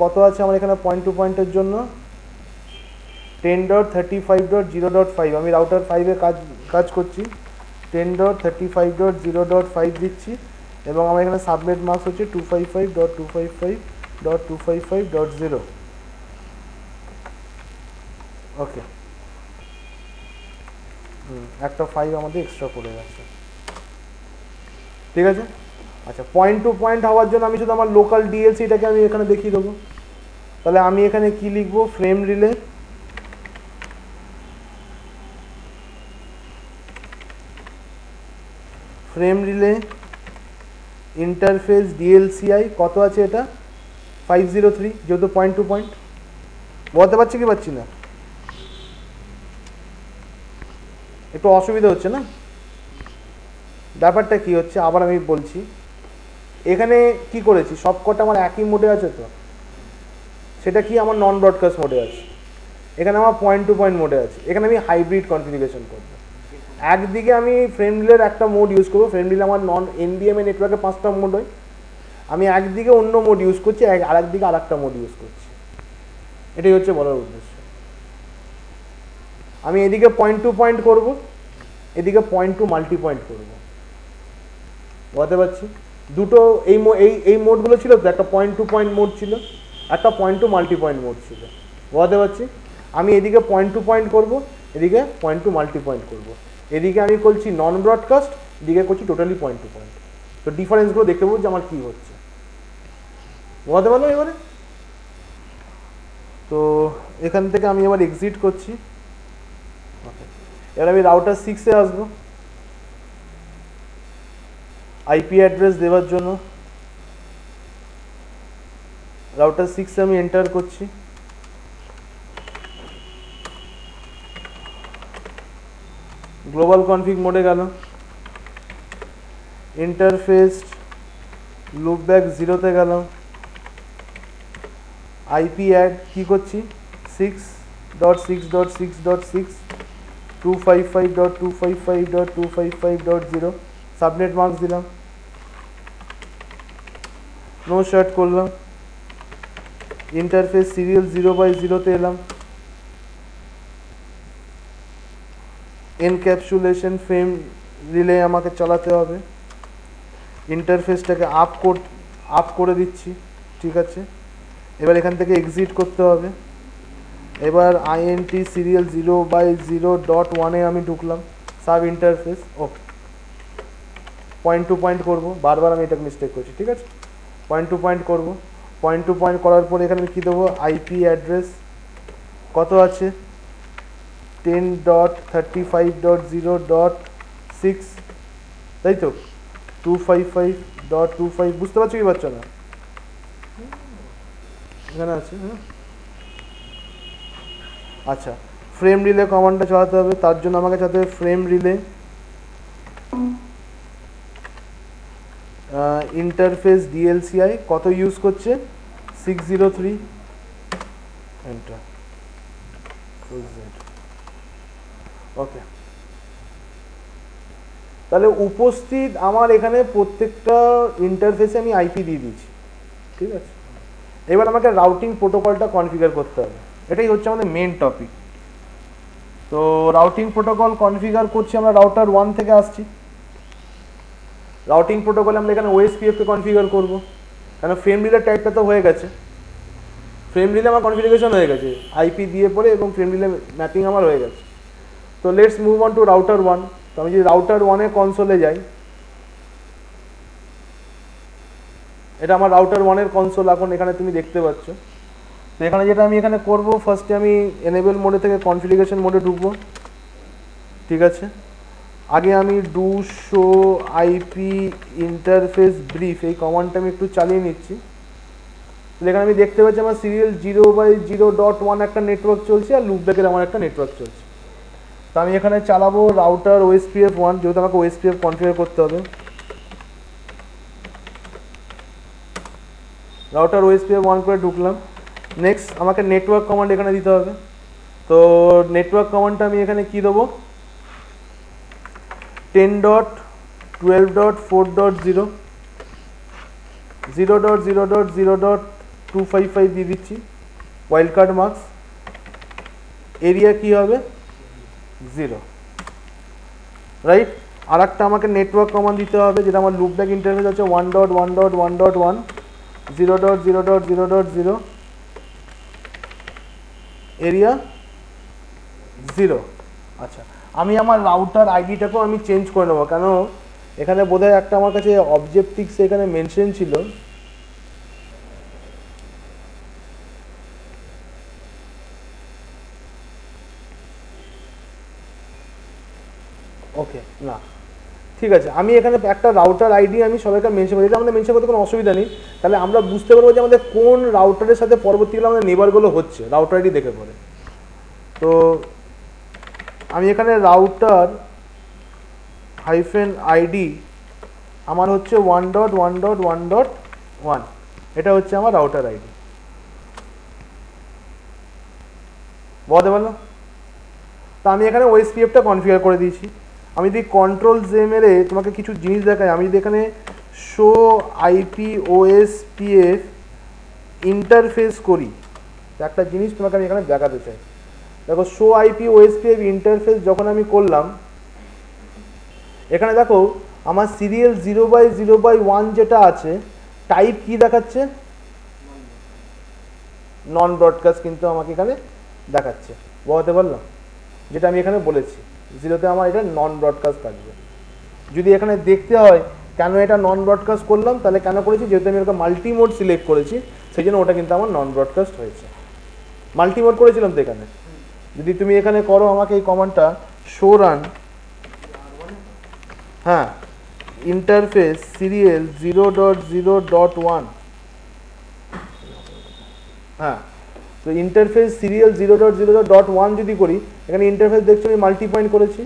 কত আছে আমার এখানে পয়েন্ট টু পয়েন্টের জন্য, 10.35.0.5। আমি রাউটার 5-এ কাজ করছি, 10.35.0.5 দিচ্ছি এবং আমার এখানে সাবনেট মাস্ক হচ্ছে 255.255.255.0। ওকে, একটা 5 আমাদের এক্সট্রা পড়ে গেছে, ঠিক আছে। আচ্ছা, পয়েন্ট টু পয়েন্ট হওয়ার জন্য আমি শুধু আমার লোকাল ডিএলসিটাকে আমি এখানে দেখিয়ে দেবো। তাহলে আমি এখানে কি লিখবো, ফ্রেম রিলে ইন্টারফেস ডিএলসিআই কত আছে এটা 503, যেহেতু পয়েন্ট টু পয়েন্ট। বলতে পারছি কি পাচ্ছি না? একটু অসুবিধা হচ্ছে না? ব্যাপারটা কি হচ্ছে আবার আমি বলছি, এখানে কি করেছি, সবকটা আমার একই মোডে আছে তো, সেটা কি আমার নন ব্রডকাস্ট মোডে আছে, এখানে আমার পয়েন্ট টু পয়েন্ট মোডে আছে। এখানে আমি হাইব্রিড কনফিগারেশন করবো। একদিকে আমি ফ্রেম রিলের একটা মোড ইউজ করবো, ফ্রেম রিলে আমার নন এনবিএমএ নেটওয়ার্কে 5টা মোড হয়, আমি একদিকে অন্য মোড ইউজ করছি, আর একদিকে আর একটা মোড ইউজ করছি। এটাই হচ্ছে বলার উদ্দেশ্য। আমি এদিকে পয়েন্ট টু পয়েন্ট করবো, এদিকে পয়েন্ট টু মাল্টি পয়েন্ট করবো। বুঝতে পারছি? দুটো এই মোডগুলো ছিল তো, একটা পয়েন্ট টু পয়েন্ট মোড ছিল, একটা point to multi point mode ছিল। বুঝতে পারছি? আমি এদিকে পয়েন্ট টু পয়েন্ট করবো, এদিকে পয়েন্ট টু মাল্টি পয়েন্ট করবো। এদিকে আমি করছি নন ব্রডকাস্ট, এদিকে করছি টোটালি পয়েন্ট টু পয়েন্ট। তো ডিফারেন্সগুলো দেখতে পাবো যে আমার কী হচ্ছে। বুঝতে পারলাম এবারে? তো এখান থেকে আমি এবার এক্সিট করছি। এবার আমি রাউটার 6-এ আসবো আইপি অ্যাড্রেস দেওয়ার জন্য। রাউটার 6-এ আমি এন্টার করছি। গ্লোবাল কনফিগ মোডে গেল, ইন্টারফেস লুপব্যাক 0-তে গেলাম, আইপি অ্যাড কী করছি 6.6.6.6 255.255.255.0 সাবনেট মার্কস দিলাম, নো শার্ট করলাম, ইন্টারফেস সিরিয়াল 0/0-তে এলাম, এনক্যাপসুলেশন ফ্রেম রিলে আমাকে চালাতে হবে, ইন্টারফেসটাকে আপ করে দিচ্ছি। ঠিক আছে, এবার এখান থেকে এক্সিট করতে হবে। এবার আইএনটি সিরিয়াল 0/0.1-এ আমি ঢুকলাম, sub interface. Okay, point to point করবো, বারবার আমি এটা মিস্টেক করছি। ঠিক আছে, পয়েন্ট টু পয়েন্ট করবো। পয়েন্ট টু পয়েন্ট করার পর এখানে কী দেবো, আইপি অ্যাড্রেস কত আছে 10.35.0.6, তাই তো 255.25, বুঝতে পারছো কি পারছো না? এখানে আছে। হ্যাঁ, আচ্ছা, ফ্রেম রিলে কমান্ডটা চালাতে হবে, তার জন্য আমাকে চালাতে হবে ফ্রেম রিলে ইন্টারফেস ডিএলসিআই কত ইউজ করছে 603, এন্টার। ওকে, তাহলে উপস্থিত আমার এখানে প্রত্যেকটা ইন্টারফেসে আমি আইপি দিয়ে দিয়েছি। ঠিক আছে, এবার আমাকে রাউটিং প্রোটোকলটা কনফিগার করতে হবে, এটাই হচ্ছে আমাদের মেন টপিক। তো রাউটিং প্রোটোকল কনফিগার করছি আমরা, রাউটার 1 থেকে আসছি। রাউটিং প্রোটোকলে আমরা এখানে ওএসপিএফকে কনফিগার করব, কেন ফ্রেম রিলের টাইপটা তো হয়ে গেছে, ফ্রেম রিলে আমার কনফিগারেশন হয়ে গেছে আইপি দিয়ে পরে, এবং ফ্রেম রিলে ম্যাপিং আমার হয়ে গেছে। তো let's move on to router 1। তো আমি যদি রাউটার 1-এ কনসোলে যাই, এটা আমার রাউটার 1-এর কনসোল, এখন এখানে তুমি দেখতে পাচ্ছ। তো এখানে যেটা আমি এখানে করব, ফার্স্টে আমি এনেবল মোডে থেকে কনফিগারেশন মোডে ঢুকবো। ঠিক আছে, আগে আমি do show IP interface brief এই কমান্ডটা আমি একটু চালিয়ে নিচ্ছি। এখানে আমি দেখতে পাচ্ছি আমার সিরিয়াল 0/0.1 একটা নেটওয়ার্ক চলছে, আর লুপব্যাকের আমার একটা নেটওয়ার্ক চলছে। তো আমি এখানে চালাবো রাউটার ওএসপিএফ 1, যেহেতু আমাকে ওএসপিএফ কনফিগার করতে হবে। রাউটার ওএসপিএফ 1 করে ঢুকলাম। নেক্সট আমাকে নেটওয়ার্ক কমান্ড এখানে দিতে হবে। তো নেটওয়ার্ক কমান্ডটা আমি এখানে কি দেবো 10.12.4.0 0.0.0.255 দিয়ে দিচ্ছি, ওয়াইল্ড কার্ড মার্কস। এরিয়া কি হবে 0, রাইট। আর একটা আমাকে নেটওয়ার্ক কমান্ড দিতে হবে, যেটা আমার লুপব্যাক ইন্টারফেস আছে 1.1.1.1 0.0.0.0 এরিয়া 0। আচ্ছা, আমি আমার রাউটার আইডিটাকেও আমি চেঞ্জ করে নেবো, কেন এখানে বোধহয় একটা আমার কাছে অবজেক্টিভস এখানে মেনশন ছিল। ওকে, না, ঠিক আছে, আমি এখানে একটা রাউটার আইডি আমি সবাইকে মেনশন করি, এটা আমাদের মেনশন করতে কোনো অসুবিধা নেই, তাহলে আমরা বুঝতে পারবো যে আমাদের কোন রাউটারের সাথে পরবর্তীকালে আমাদের নেবারগুলো হচ্ছে রাউটার আইডি দেখে পরে। তো আমি এখানে রাউটার হাইফেন আইডি আমার হচ্ছে 1.1.1.1, এটা হচ্ছে আমার রাউটার আইডি। বলতে পারলাম? তা আমি এখানে ওএসপিএফটা কনফিগার করে দিয়েছি। আমি যদি কন্ট্রোল জে মেরে তোমাকে কিছু জিনিস দেখাই, আমি যদি এখানে শো আইপি ওএসপিএফ ইন্টারফেস করি, একটা জিনিস তোমাকে আমি এখানে দেখাতে চাই। দেখো শো আইপি ওএসপিএফ ইন্টারফেস যখন আমি করলাম, এখানে দেখো আমার সিরিয়াল 0/0/1 যেটা আছে টাইপ কি দেখাচ্ছে, নন ব্রডকাস্ট কিন্তু আমাকে এখানে দেখাচ্ছে। বলতে পারলাম? যেটা আমি এখানে বলেছি, 0তে আমার এটা নন ব্রডকাস্ট থাকবে। যদি এখানে দেখতে হয় কেন এটা নন ব্রডকাস্ট করলাম, তাহলে কেন করেছি, যেহেতু আমি ওটা মাল্টি মোড সিলেক্ট করেছি, সেই জন্য ওটা কিন্তু আমার নন ব্রডকাস্ট হয়েছে। মাল্টি মোড করেছিলাম তো এখানে। যদি তুমি এখানে করো আমাকে এই কমান্ডটা শো রান, হ্যাঁ, ইন্টারফেস সিরিয়াল 0.0.1, হ্যাঁ, তো ইন্টারফেস সিরিয়াল 0.0.1 যদি করি, এখানে ইন্টারফেস দেখছো আমি মাল্টি পয়েন্ট করেছি।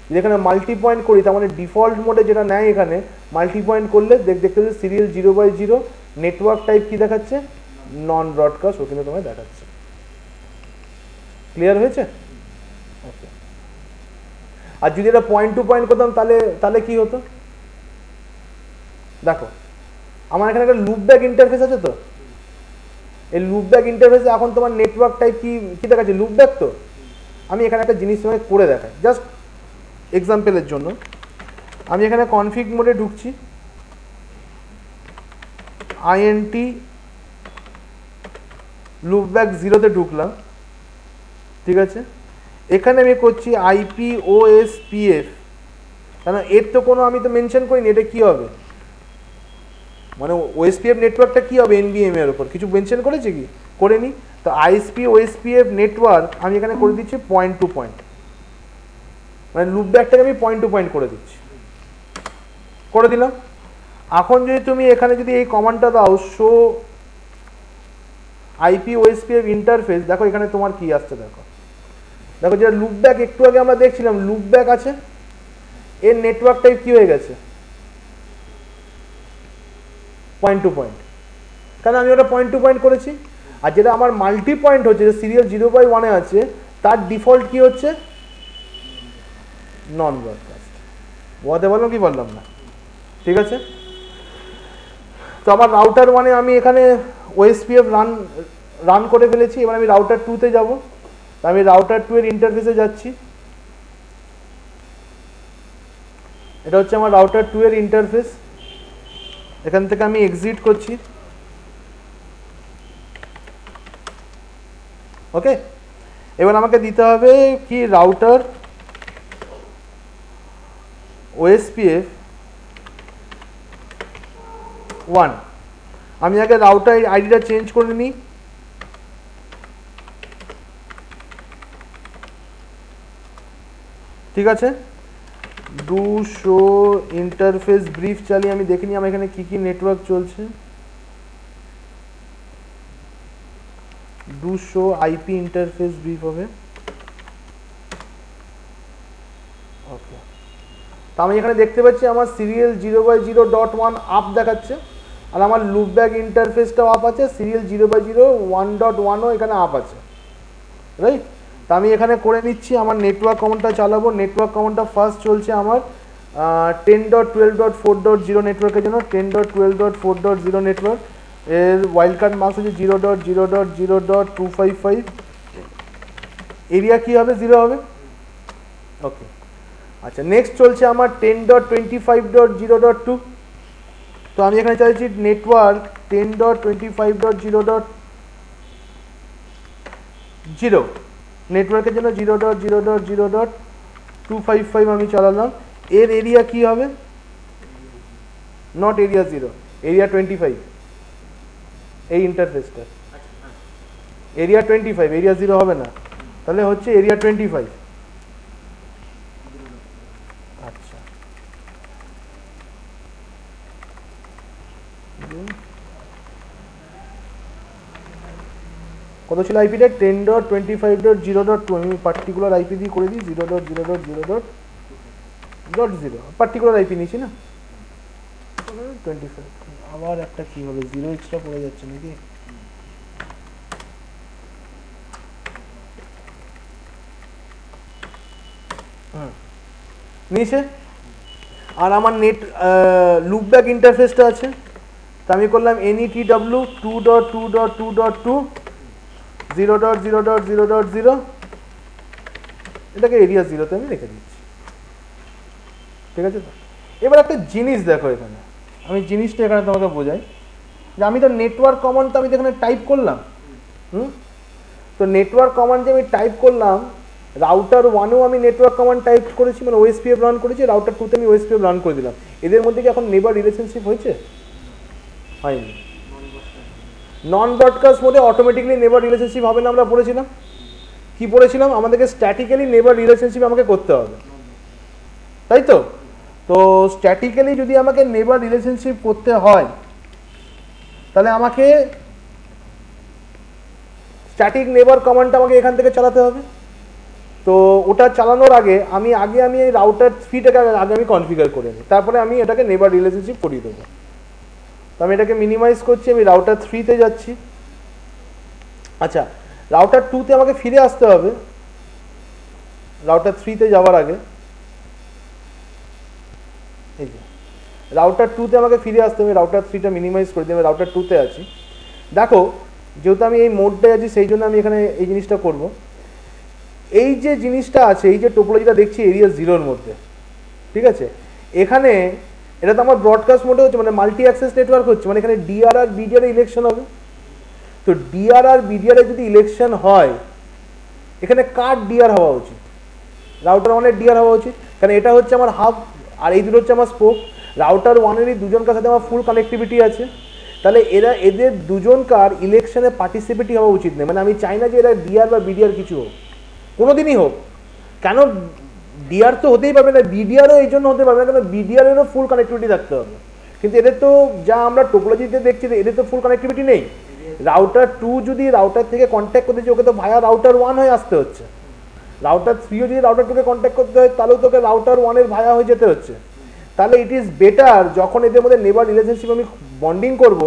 যদি এখানে মাল্টি পয়েন্ট করি, তার মানে ডিফল্ট মোডে যেটা নেয় এখানে মাল্টি পয়েন্ট করলে দেখতে পাচ্ছি সিরিয়াল 0/0, নেটওয়ার্ক টাইপ কি দেখাচ্ছে, নন ব্রডকাস্ট, ও কিন্তু তোমায় দেখাচ্ছে। ক্লিয়ার হয়েছে? ওকে। আর যদি এটা পয়েন্ট টু পয়েন্ট করতাম তাহলে কি হতো, দেখো আমার এখানে একটা লুপব্যাক ইন্টারফেস আছে, তো এই লুপব্যাক ইন্টারফেসে এখন তোমার নেটওয়ার্ক টাইপ কি দেখাচ্ছে, লুপব্যাক। তো আমি এখানে একটা জিনিস তোমায় করে দেখাই জাস্ট এক্সাম্পলের জন্য। আমি এখানে কনফিগ মোডে ঢুকছি, INT লুপব্যাক 0তে ঢুকলাম, ঠিক আছে। এখানে আমি করছি IPOSPF, কারণ এর তো কোনো আমি তো মেনশন করিনি, এটা কি হবে, মানে ওএসপিএফ নেটওয়ার্কটা কি হবে এনবিএম এর উপর কিছু মেনশন করেছে কি, করেনি। তো আইএসপি ওএসপিএফ নেটওয়ার্ক আমি এখানে করে দিচ্ছি পয়েন্ট টু পয়েন্ট, মানে লুপব্যাকটাকে আমি পয়েন্ট টু পয়েন্ট করে দিচ্ছি, করে দিলাম। এখন যদি তুমি এখানে যদি এই কমান্ডটা দাও শো আইপি ওএসপিএফ ইন্টারফেস, দেখো এখানে তোমার কি আসছে, দেখো দেখো যেটা লুপব্যাক একটু আগে আমরা দেখছিলাম লুপব্যাক আছে, এর নেটওয়ার্ক টাইপ কি হয়ে গেছে, পয়েন্ট টু পয়েন্ট, কারণ আমি ওটা পয়েন্ট টু পয়েন্ট করেছি। আর যেটা আমার মাল্টি পয়েন্ট হচ্ছে, যে সিরিয়াল 0/1 আছে, তার ডিফল্ট কি হচ্ছে, নন ব্রডকাস্ট। বলতে বললাম কি বললাম না, ঠিক আছে। তো আমার রাউটার 1-এ আমি এখানে ওএসপিএফ রান করে ফেলেছি। এবার আমি রাউটার 2-তে যাব, আমি রাউটার 2 এর ইন্টারফেসে যাচ্ছি। এটা হচ্ছে আমার রাউটার 2 এর ইন্টারফেস, এখান থেকে আমি এক্সিট করছি। ওকে, এবার আমাকে দিতে হবে কি, রাউটার ওএসপিএফ 1। আমি আগে রাউটার আইডিটা চেঞ্জ করে নিই, ঠিক আছে। ডু শো ইন্টারফেস ব্রিফ চালিয়ে আমি দেখিনি আমার এখানে কি কি নেটওয়ার্ক চলছে। Do show IP interface brief হবে, ওকে। তো আমি এখানে দেখতে পাচ্ছি আমার সিরিয়াল 0/0.1 আপ দেখাচ্ছে, আর আমার লুপব্যাক ইন্টারফেসটাও আপ আছে, সিরিয়াল 0/0.1.1ও এখানে আপ আছে, রাইট। তো আমি এখানে করে নিচ্ছি, আমার নেটওয়ার্ক কমান্ডটা চালাবো। নেটওয়ার্ক কমান্ডটা ফার্স্ট চলছে আমার 10.12.4.0 নেটওয়ার্কের জন্য, 10.12.4.0 নেটওয়ার্ক, এর ওয়াইল্ড কার্ড মার্কস হচ্ছে 0.0.0.255, এরিয়া কি হবে, 0 হবে, ওকে। আচ্ছা, নেক্সট চলছে আমার 10.25.0.2। তো আমি এখানে চাইছি নেটওয়ার্ক 10.25.0.0 নেটওয়ার্কের জন্য 0.0.0.255 আমি চালালাম। এর এরিয়া কি হবে, নট এরিয়া 0, এরিয়া 25, এই ইন্টারফেসটা এরিয়া 25, এরিয়া 0 হবে না, তাহলে হচ্ছে এরিয়া 25। আচ্ছা, কত ছিল আইপিটা 10.25.0.2 আমি পার্টিকুলার আইপি দিয়ে করে দিই 0.0.0.0 পার্টিকুলার আইপি নিয়েছি না 25 আবার একটা কি হবে 0 এক্সট্রা পড়ে যাচ্ছে নাকি নিচে আর আমার নেট লুপব্যাক ইন্টারফেসটা আছে তা আমি করলাম netw 2.2.2.2 0.0.0.0 এটাকে এরিয়া 0 তে আমি রেখে দিচ্ছি ঠিক আছে তো এবার একটা জিনিস দেখো এখানে আমি জিনিসটা এখানে তোমাকে বোঝাই যে আমি তো নেটওয়ার্ক কমান্ডটা আমি এখানে টাইপ করলাম তো নেটওয়ার্ক কমান্ড যে আমি টাইপ করলাম রাউটার 1এও আমি নেটওয়ার্ক কমান্ড টাইপ করেছি মানে ওএসপিএফ রান করেছি রাউটার 2 তে আমি ওএসপিএফ রান করে দিলাম এদের মধ্যে কি এখন নেবার রিলেশনশিপ হয়েছে হয়নি নন ব্রডকাস্ট মোডে অটোমেটিক্যালি নেবার রিলেশনশিপ হবে না আমরা পড়েছিলাম কি পড়েছিলাম আমাদেরকে স্ট্যাটিক্যালি নেবার রিলেশনশিপ আমাকে করতে হবে তাই তো তো স্ট্যাটিক্যালি যদি আমাকে নেবার রিলেশনশিপ করতে হয় তাহলে আমাকে স্ট্যাটিক নেবার কমান্ডটা আমাকে এখান থেকে চালাতে হবে তো ওটা চালানোর আগে আমি এই রাউটার 3টাকে আগে আমি কনফিগার করে নিই তারপরে আমি এটাকে নেবার রিলেশনশিপ করিয়ে দেবো তো আমি এটাকে মিনিমাইজ করছি আমি রাউটার 3 তে যাচ্ছি আচ্ছা রাউটার 2 তে আমাকে ফিরে আসতে হবে রাউটার 3 তে যাওয়ার আগে এই যে রাউটার 2 তে আমাকে ফিরে আসতে হবে রাউটার 3টা মিনিমাইজ করে দিয়ে আমি রাউটার 2 তে আছি দেখো যেহেতু আমি এই মোডটায় আছি সেই জন্য আমি এখানে এই জিনিসটা করব এই যে জিনিসটা আছে এই যে টোপোলজিটা দেখছি এরিয়া 0 এর মধ্যে ঠিক আছে এখানে এটা তো আমার ব্রডকাস্ট মোডে হচ্ছে মানে মাল্টি অ্যাক্সেস নেটওয়ার্ক হচ্ছে মানে এখানে ডিআর আর বিডিআর ইলেকশন হবে তো ডিআর আর বিডিআর যদি ইলেকশন হয় এখানে কার ডিআর হওয়া উচিত রাউটার 1 এর ডিআর হওয়া উচিত কারণ এটা হচ্ছে আমার হাব আর এই দুটো হচ্ছে আমার স্পোক রাউটার 1 এরই দুজনকার সাথে আমার ফুল কানেক্টিভিটি আছে তাহলে এদের দুজনকার ইলেকশনে পার্টিসিপেটই হওয়া উচিত নেই মানে আমি চাই না যে এরা ডিআর বা বিডিআর কিছু হোক কোনোদিনই হোক কেন ডিআর তো হতেই পারবে না বিডিআরও এই জন্য হতে পারবে না কারণ বিডিআরেরও ফুল কানেক্টিভিটি থাকতে হবে কিন্তু এদের তো যা আমরা টোপোলজিতে দেখছি এদের তো ফুল কানেক্টিভিটি নেই রাউটার 2 যদি রাউটার থেকে কন্ট্যাক্ট করতে চাই ওকে তো ভায়া রাউটার 1 হয়ে আসতে হচ্ছে রাউটার 3ও যদি রাউটার 2 কে কন্ট্যাক্ট করতে হয় তাহলেও তোকে রাউটার 1 এর ভায়া হয়ে যেতে হচ্ছে তাহলে ইট ইজ বেটার যখন এদের মধ্যে নেবার রিলেশনশিপ আমি বন্ডিং করব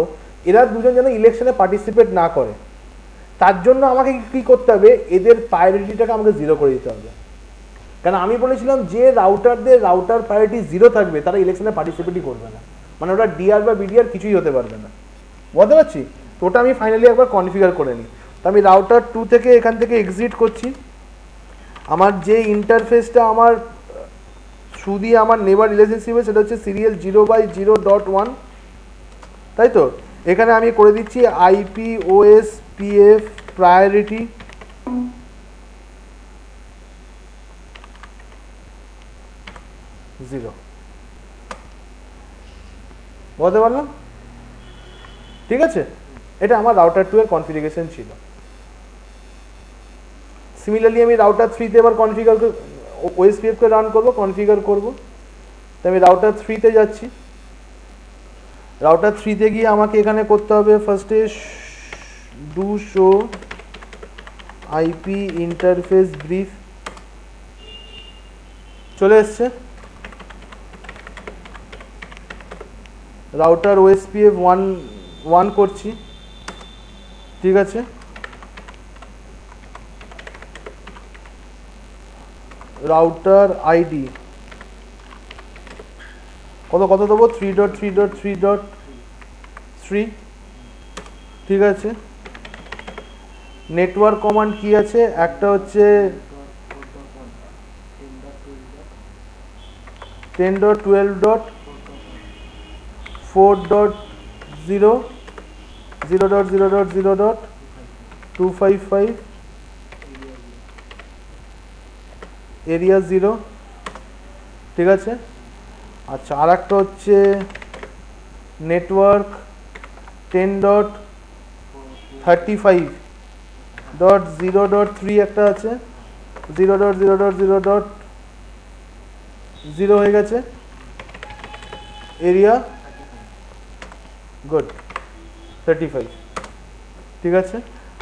এরা দুজন যেন ইলেকশনে পার্টিসিপেট না করে তার জন্য আমাকে কি করতে হবে এদের প্রায়োরিটিটাকে আমাকে 0 করে দিতে হবে কারণ আমি বলেছিলাম যে রাউটার প্রায়োরিটি 0 থাকবে তারা ইলেকশনে পার্টিসিপেটই করবে না মানে ওটা ডিআর বা বিডিআর কিছুই হতে পারবে না বুঝতে পারছি তো ওটা আমি ফাইনালি একবার কনফিগার করে নিই তো আমি রাউটার 2 থেকে এখান থেকে এক্সিট করছি আমার যে ইন্টারফেসটা আমার থ্রু দিয়ে আমার নেবার রিলেশনশিপে সেটা হচ্ছে সিরিয়াল 0/0.1 তাই তো এখানে আমি করে দিচ্ছি আইপি ওএসপিএফ প্রায়োরিটি 0 বলতে পারলাম ঠিক আছে এটা আমার রাউটার 2 এর কনফিগারেশন ছিল সিমিলারলি আমি রাউটার 3 তে এবার কনফিগার ওএসপিএফ কে রান করব কনফিগার করব তো আমি রাউটার 3 তে যাচ্ছি রাউটার 3 তে গিয়ে আমাকে এখানে করতে হবে ফার্স্টে do show IP interface brief চলে এসছে রাউটার ওএসপিএফ 1 করছি ঠিক আছে রাউটার আইডি কত দেবো 3.3.3.3 ঠিক আছে নেটওয়ার্ক কমান্ড কি আছে একটা হচ্ছে 10.12.4.0 0.0.0.255 এরিয়া 0 ঠিক আছে আচ্ছা আর একটা হচ্ছে নেটওয়ার্ক 10.35.0.3 একটা আছে 0.0.0.0 হয়ে গেছে এরিয়া গুড 35 ঠিক আছে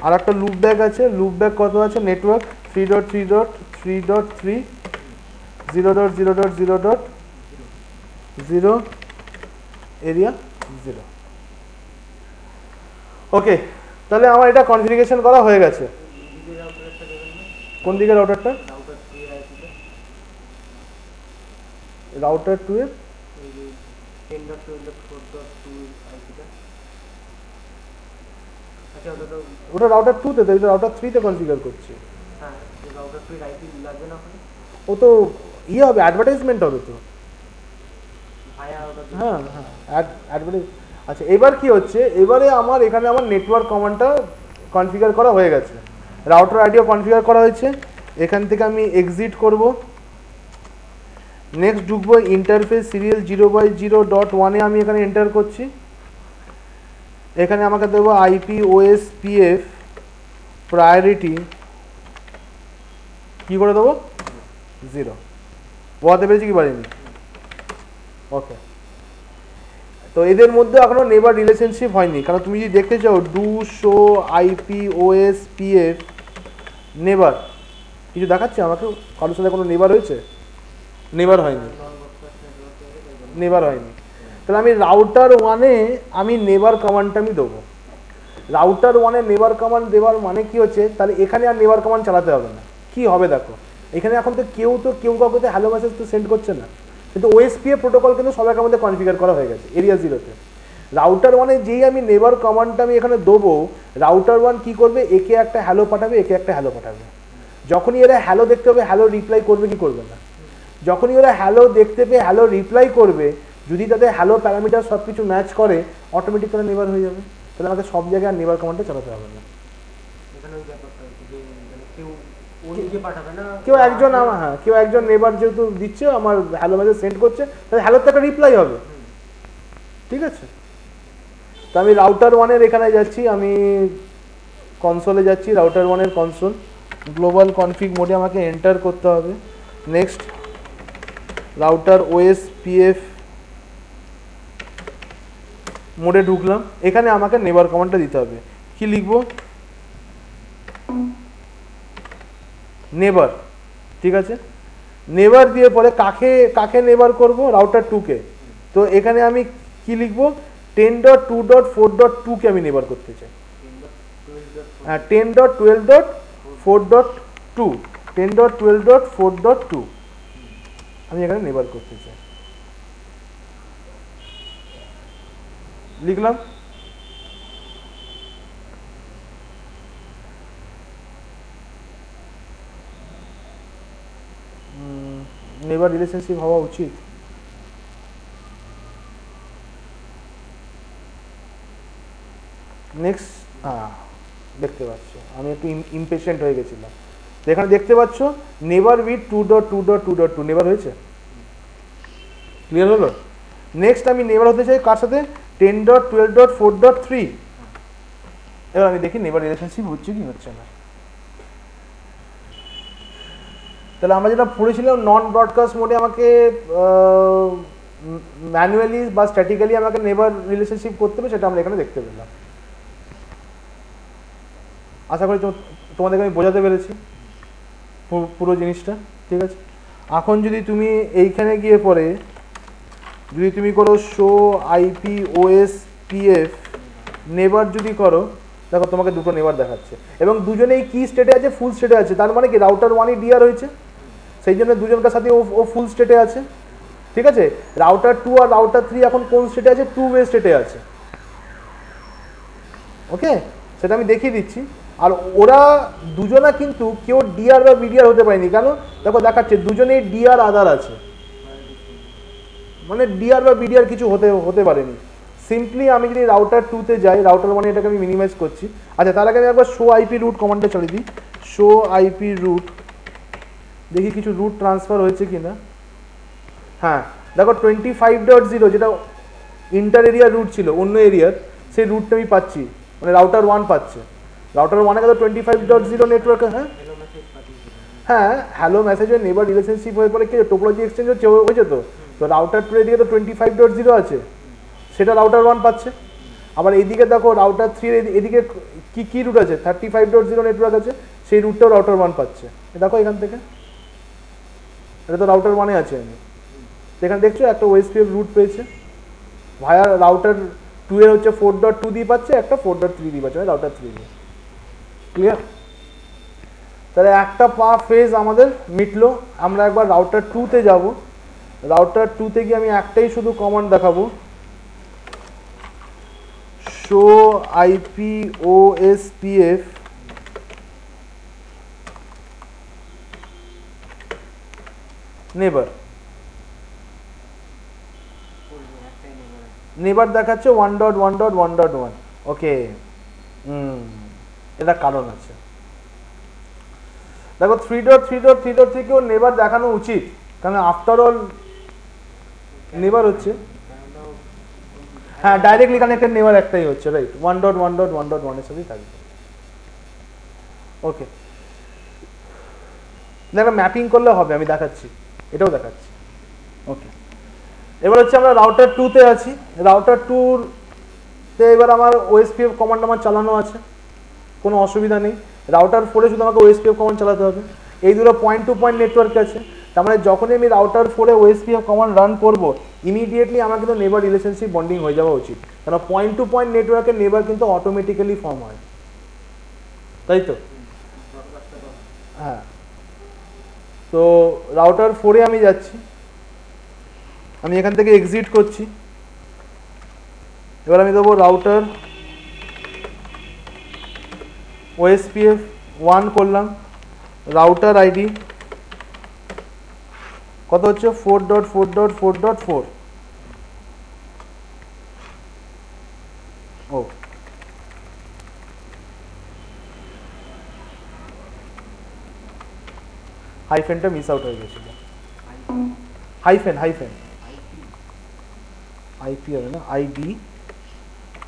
আর একটা লুপ ব্যাক আছে, লুপ ব্যাক কত আছে, নেটওয়ার্ক 3.3.3.3 0.0.0.0 এরিয়া 0। ওকে, তাহলে আমার এটা কনফিগারেশন করা হয়ে গেছে। কোন দিকে রাউটারটা? রাউটার 2 এর ওটা রাউটার 2 তে, এটা রাউটার 3 তে কনফিগার করছি। ও তো ইয়ে হবে, অ্যাডভার্টাইজমেন্ট হবে তো। হ্যাঁ হ্যাঁ, অ্যাডভার্টাইজ। আচ্ছা, এবার কি হচ্ছে, এবারে আমার এখানে আমার নেটওয়ার্ক কমান্ডটা কনফিগার করা হয়ে গেছে, রাউটার আইডিও কনফিগার করা হয়েছে। এখান থেকে আমি এক্সিট করব, নেক্সট ঢুকবো ইন্টারফেস সিরিয়াল 0/0.1 আমি এখানে এন্টার করছি। এখানে আমাকে দেবো আইপি ওএসপিএফ প্রায়োরিটি কি করে দেবো 0। বলতে পেরেছি কি পারিনি? ওকে, তো এদের মধ্যে এখনো নেবার রিলেশনশিপ হয়নি, কারণ তুমি যদি দেখতে চাও ডু শো আইপি ওএসপিএফ নেবার কিছু দেখাচ্ছে আমাকে, কারোর সাথে কোনো নেবার হয়েছে? নেবার হয়নি, নেবার হয়নি। তাহলে আমি রাউটার 1-এ আমি নেবার কমান্ডটা আমি দেবো। রাউটার 1-এ নেবার কমান্ড দেওয়ার মানে কি হচ্ছে, তাহলে এখানে আর নেবার কমান্ড চালাতে হবে না। কি হবে দেখো, এখানে এখন তো কেউ কাউকে তো হ্যালো মেসেজ তো সেন্ড করছে না, কিন্তু ওএসপিএফ প্রোটোকল কিন্তু সবাইকে আমাদের কনফিগার করা হয়ে গেছে এরিয়া 0-তে। রাউটার 1-এ যেই আমি নেবার কমান্ডটা আমি এখানে দেবো, রাউটার 1 কি করবে, একে একটা হ্যালো পাঠাবে, একে একটা হ্যালো পাঠাবে। যখনই এরা হ্যালো দেখতে হবে, হ্যালো রিপ্লাই করবে কি করবে না? যখনই ওরা হ্যালো দেখতে পেয়ে হ্যালো রিপ্লাই করবে, যদি তাদের হ্যালো প্যারামিটার সব কিছু ম্যাচ করে, অটোমেটিক তারা নেবার হয়ে যাবে। তাহলে আমাকে সব জায়গায় আর নেবার কমান্ডটা চালাতে হবে না। কেউ একজন হ্যাঁ, কেউ একজন নেবার যেহেতু দিচ্ছে, আমার হ্যালো মেসেজ সেন্ড করছে, তাহলে হ্যালোর তো একটা রিপ্লাই হবে। ঠিক আছে, তো আমি রাউটার 1-এর এখানে যাচ্ছি, আমি কনসোলে যাচ্ছি, রাউটার 1-এর কনসোল গ্লোবাল কনফিগ মোডে আমাকে এন্টার করতে হবে। নেক্সট রাউটার ওএসপিএফ মোডে ঢুকলাম, এখানে আমাকে নেবার কমান্ডটা দিতে হবে। কি লিখবো, নেবার। ঠিক আছে, নেবার দিয়ে পরে কাকে নেবার করব, রাউটার 2-কে। তো এখানে আমি কি লিখবো, 10.2.4.2 কে আমি নেবার করতে চাই। হ্যাঁ, 10.12.4.2 10.12.4.2 আমি এখানে নেবার করতে চাই, লিখলাম। নেবার রিলেশনশিপ হওয়া উচিত। নেক্সট, দেখতে পাচ্ছ আমি একটু ইমপেশেন্ট হয়ে গেছিলাম। এখানে দেখতে পাচ্ছ নেভার উইথ 2.2.2.2 নেভার হয়েছে, ক্লিয়ার হলো। নেক্সট আমি নেভার হতে চাই কার সাথে, 10.12.4.3। এবার আমি দেখি নেভার রিলেশনশিপ হচ্ছে কি হচ্ছে না। তাহলে আমরা যেটা পড়েছিলাম, নন ব্রডকাস্ট মোডে আমাকে ম্যানুয়ালি বা স্ট্যাটিক্যালি আমাকে নেভার রিলেশনশিপ করতে হবে, সেটা আমরা এখানে দেখতে পেলাম। আশা করি তোমাদেরকে আমি বোঝাতে পেরেছি পুরো জিনিসটা। ঠিক আছে, এখন যদি তুমি এইখানে গিয়ে পরে যদি তুমি করো শো আইপি ওএসপিএফ নেভার যদি করো, দেখো তোমাকে দুটো নেভার দেখাচ্ছে, এবং দুজনেই কি স্টেটে আছে, ফুল স্টেটে আছে। তার মানে কি রাউটার 1-ই ডিআর হয়েছে, সেই জন্য দুজনকার সাথে ও ফুল স্টেটে আছে। ঠিক আছে, রাউটার 2 আর রাউটার 3 এখন কোন স্টেটে আছে, 2 ওয়ে স্টেটে আছে। ওকে, সেটা আমি দেখিয়ে দিচ্ছি। আর ওরা দুজনা কিন্তু কেউ ডিআর বা বিডিআর হতে পারেনি, কেন দেখো দেখাচ্ছে দুজনেই ডিআর আদার আছে, মানে ডিআর বা বিডিআর কিছু হতে পারেনি। সিম্পলি আমি যদি রাউটার 2-তে যাই, রাউটার 1-এ এটাকে আমি মিনিমাইজ করছি। আচ্ছা, তার আগে আমি একবার শো আইপি রুট কমান্ডটা চালিয়ে দিই। শো আইপি রুট, দেখি কিছু রুট ট্রান্সফার হয়েছে কিনা। হ্যাঁ, দেখো 25.0 যেটা ইন্টার এরিয়া রুট ছিল অন্য এরিয়ার, সেই রুটটা আমি পাচ্ছি, মানে রাউটার 1 পাচ্ছে। রাউটার 1-এ তো 25.0 নেটওয়ার্ক। হ্যাঁ হ্যাঁ, হ্যালো মেসেজের নেবার রিলেশনশিপ হয়ে পরে কি টোপোলজি এক্সচেঞ্জ হয়েছে। তো রাউটার 2 এর দিকে তো 25.0 আছে, সেটা রাউটার 1 পাচ্ছে। আবার এইদিকে দেখো রাউটার 3 এদিকে কি রুট আছে 35.0 নেটওয়ার্ক আছে, সেই রুটটাও রাউটার 1 পাচ্ছে। দেখো এখান থেকে, এটা তো রাউটার 1 এ আছে। আমি এখানে দেখছো একটা ওএসপিএফ রুট পেয়েছে ভায়া রাউটার 2 এর হচ্ছে 4.2 দিয়ে পাচ্ছে, একটা 4.3 দিয়ে পাচ্ছে, রাউটার 3 দিয়ে। ক্লিয়ার? তাহলে একটা ফেজ আমাদের মিটলো। আমরা একবার রাউটার 2 তে যাব। রাউটার 2 তে গিয়ে আমি একটাই শুধু কমান্ড দেখাবো, শো আইপি ওএসপিএফ নেবার। নেবার দেখাচ্ছে 1.1.1.1। ওকে, এটা কারণ আছে। দেখো 3.3.3 থেকেও নেবার দেখানো উচিত, কারণ আফটার অল নেবার হচ্ছে, হ্যাঁ ডাইরেক্টলি কানেক্টেড নেবার একটাই হচ্ছে, রাইট? 1.1.1.1 এর সাথেই থাকবে। ওকে, দেখো ম্যাপিং করলে হবে, আমি দেখাচ্ছি, এটাও দেখাচ্ছি। ওকে, এবার হচ্ছে আমরা রাউটার 2 তে আছি। রাউটার 2 তে এবার আমার ওএসপিএফ কমান্ড আমার চালানো আছে, কোনো অসুবিধা নেই। রাউটার 4 এ শুধু আমাকে ওএসপিএফ কমান্ড চালাতে হবে। এই দুটো পয়েন্ট টু পয়েন্ট নেটওয়ার্ক আছে, তার মানে যখনই আমি রাউটার 4 এ ওএসপিএফ কমান্ড রান করব, ইমিডিয়েটলি আমার কিন্তু নেবার রিলেশনশিপ বন্ডিং হয়ে যাওয়া উচিত, কারণ পয়েন্ট টু পয়েন্ট নেটওয়ার্কের নেবার কিন্তু অটোমেটিক্যালি ফর্ম হয়, তাই তো? হ্যাঁ, তো রাউটার 4 এ আমি যাচ্ছি, আমি এখান থেকে এক্সিট করছি। এবার আমি দেবো রাউটার ওএসপিএফ 1 করলাম, রাউটার আইডি কত হচ্ছে 4.4.4.4। ও হাইফেনটা মিস আউট হয়ে গেছিল, হাইফেন আইপি হবে না, আইডি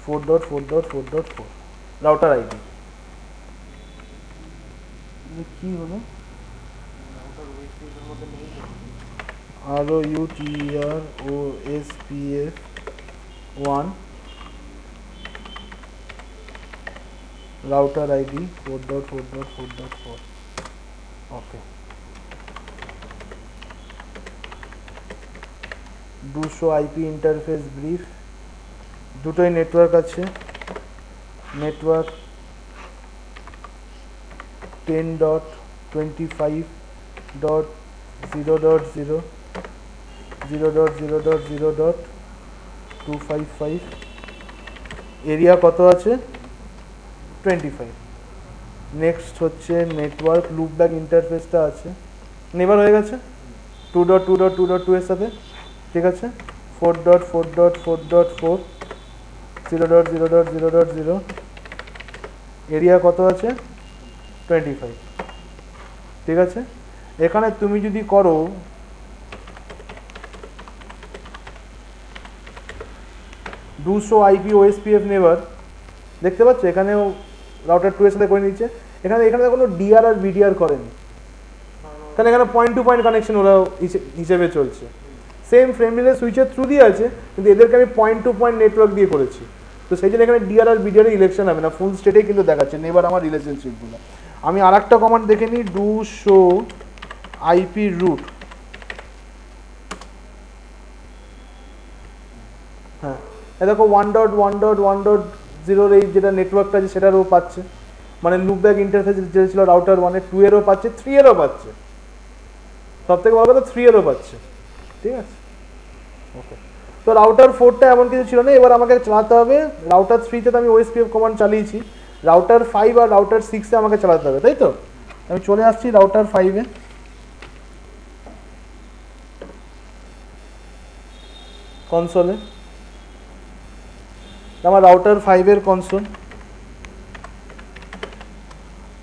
4.4.4.4 রাউটার আইডি কি হলো, ROUTER OSPF 1 router ID 4.4.4.4। ওকে, 200 আইপি ইন্টারফেস ব্রিফ, দুটোই নেটওয়ার্ক আছে। নেটওয়ার্ক 10.25.0.0 0.0.0.255, এরিয়া কত আছে 25। নেক্সট হচ্ছে নেটওয়ার্ক লুপব্যাক ইন্টারফেসটা আছে, নেবার হয়ে গেছে 2.2.2.2 এর সাথে, ঠিক আছে। 4.4.4.4 0.0.0.0, এরিয়া কত আছে 25, ঠিক আছে। এখানে তুমি যদি করো দুশো আইপি ওএসপিএফ নেবার, দেখতে পাচ্ছ এখানেও রাউটার 2 এর সাথে করে নিচ্ছে। এখানে কোনো ডিআর আর ভিডিআর করেনি, কারণ এখানে পয়েন্ট টু পয়েন্ট কানেকশন ওরা হিসেবে চলছে। সেম ফ্রেম রিলে সুইচের থ্রু দিয়ে আছে, কিন্তু এদেরকে আমি পয়েন্ট টু পয়েন্ট নেটওয়ার্ক দিয়ে করেছি, তো সেই জন্য এখানে ডিআর আর ভিডিআর ইলেকশন হবে না, ফুল স্টেটেই কিন্তু দেখাচ্ছে নেবার আমার রিলেশনশিপগুলো। আমি আর একটা কমান্ড দেখে নিই, ডু শো আইপি রুট। হ্যাঁ, দেখো 1.1.1.0 এই যেটা নেটওয়ার্কটা আছে সেটারও পাচ্ছে, মানে লুপব্যাক ইন্টারফেস যেটা ছিল রাউটার 1 এর 2 এরও পাচ্ছে, 3 এরও পাচ্ছে, সব থেকে বড় কথা 3 এরও পাচ্ছে, ঠিক আছে। ওকে, তো রাউটার 4টা এমন কিছু ছিল না, এবার আমাকে চালাতে হবে। রাউটার 3 তে তো আমি ওএসপিএফ কমান্ড চালিয়েছি, রাউটার 5 আর রাউটার 6 এ আমাকে চালাতে হবে, তাই তো? আমি চলে আসছি রাউটার 5 এ। কনসোলে আমার রাউটার 5 এর কনসোল,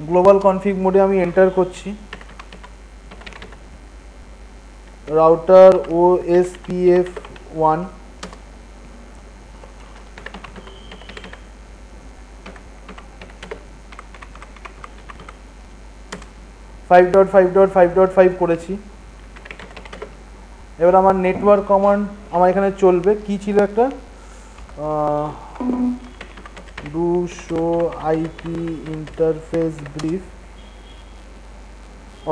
গ্লোবাল কনফিগ মোডে আমি এন্টার করছি রাউটার OSPF 1, .5.5.5.5 করেছি। এবার আমার নেটওয়ার্ক কমান্ড আমার এখানে চলবে, কি ছিল একটা do show IP interface brief.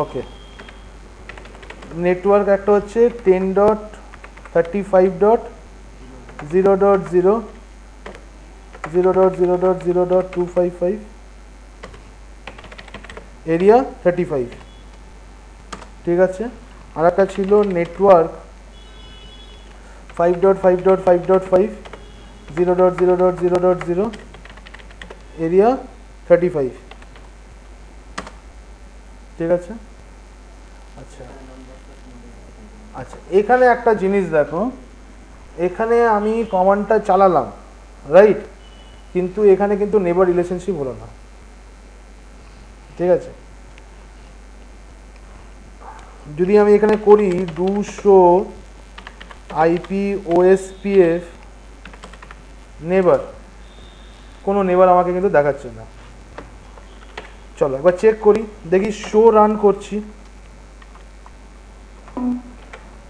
Okay, network একটা হচ্ছে 10.35.0.0 0.0.0.255, এরিয়া 35, ঠিক আছে। আর একটা ছিল নেটওয়ার্ক 5.5.5.5 0.0.0.0, এরিয়া 35, ঠিক আছে। আচ্ছা আচ্ছা, এখানে একটা জিনিস দেখো, এখানে আমি কমান্ডটা চালালাম, রাইট, কিন্তু এখানে কিন্তু নেবার রিলেশনশিপ হলো না, ঠিক আছে। যদি আমি এখানে করি ডু শো আইপি ওএসপিএফ নেবার, কোনো নেবার আমাকে কিন্তু দেখাচ্ছে না। চলো একবার চেক করি, দেখি শো রান করছি,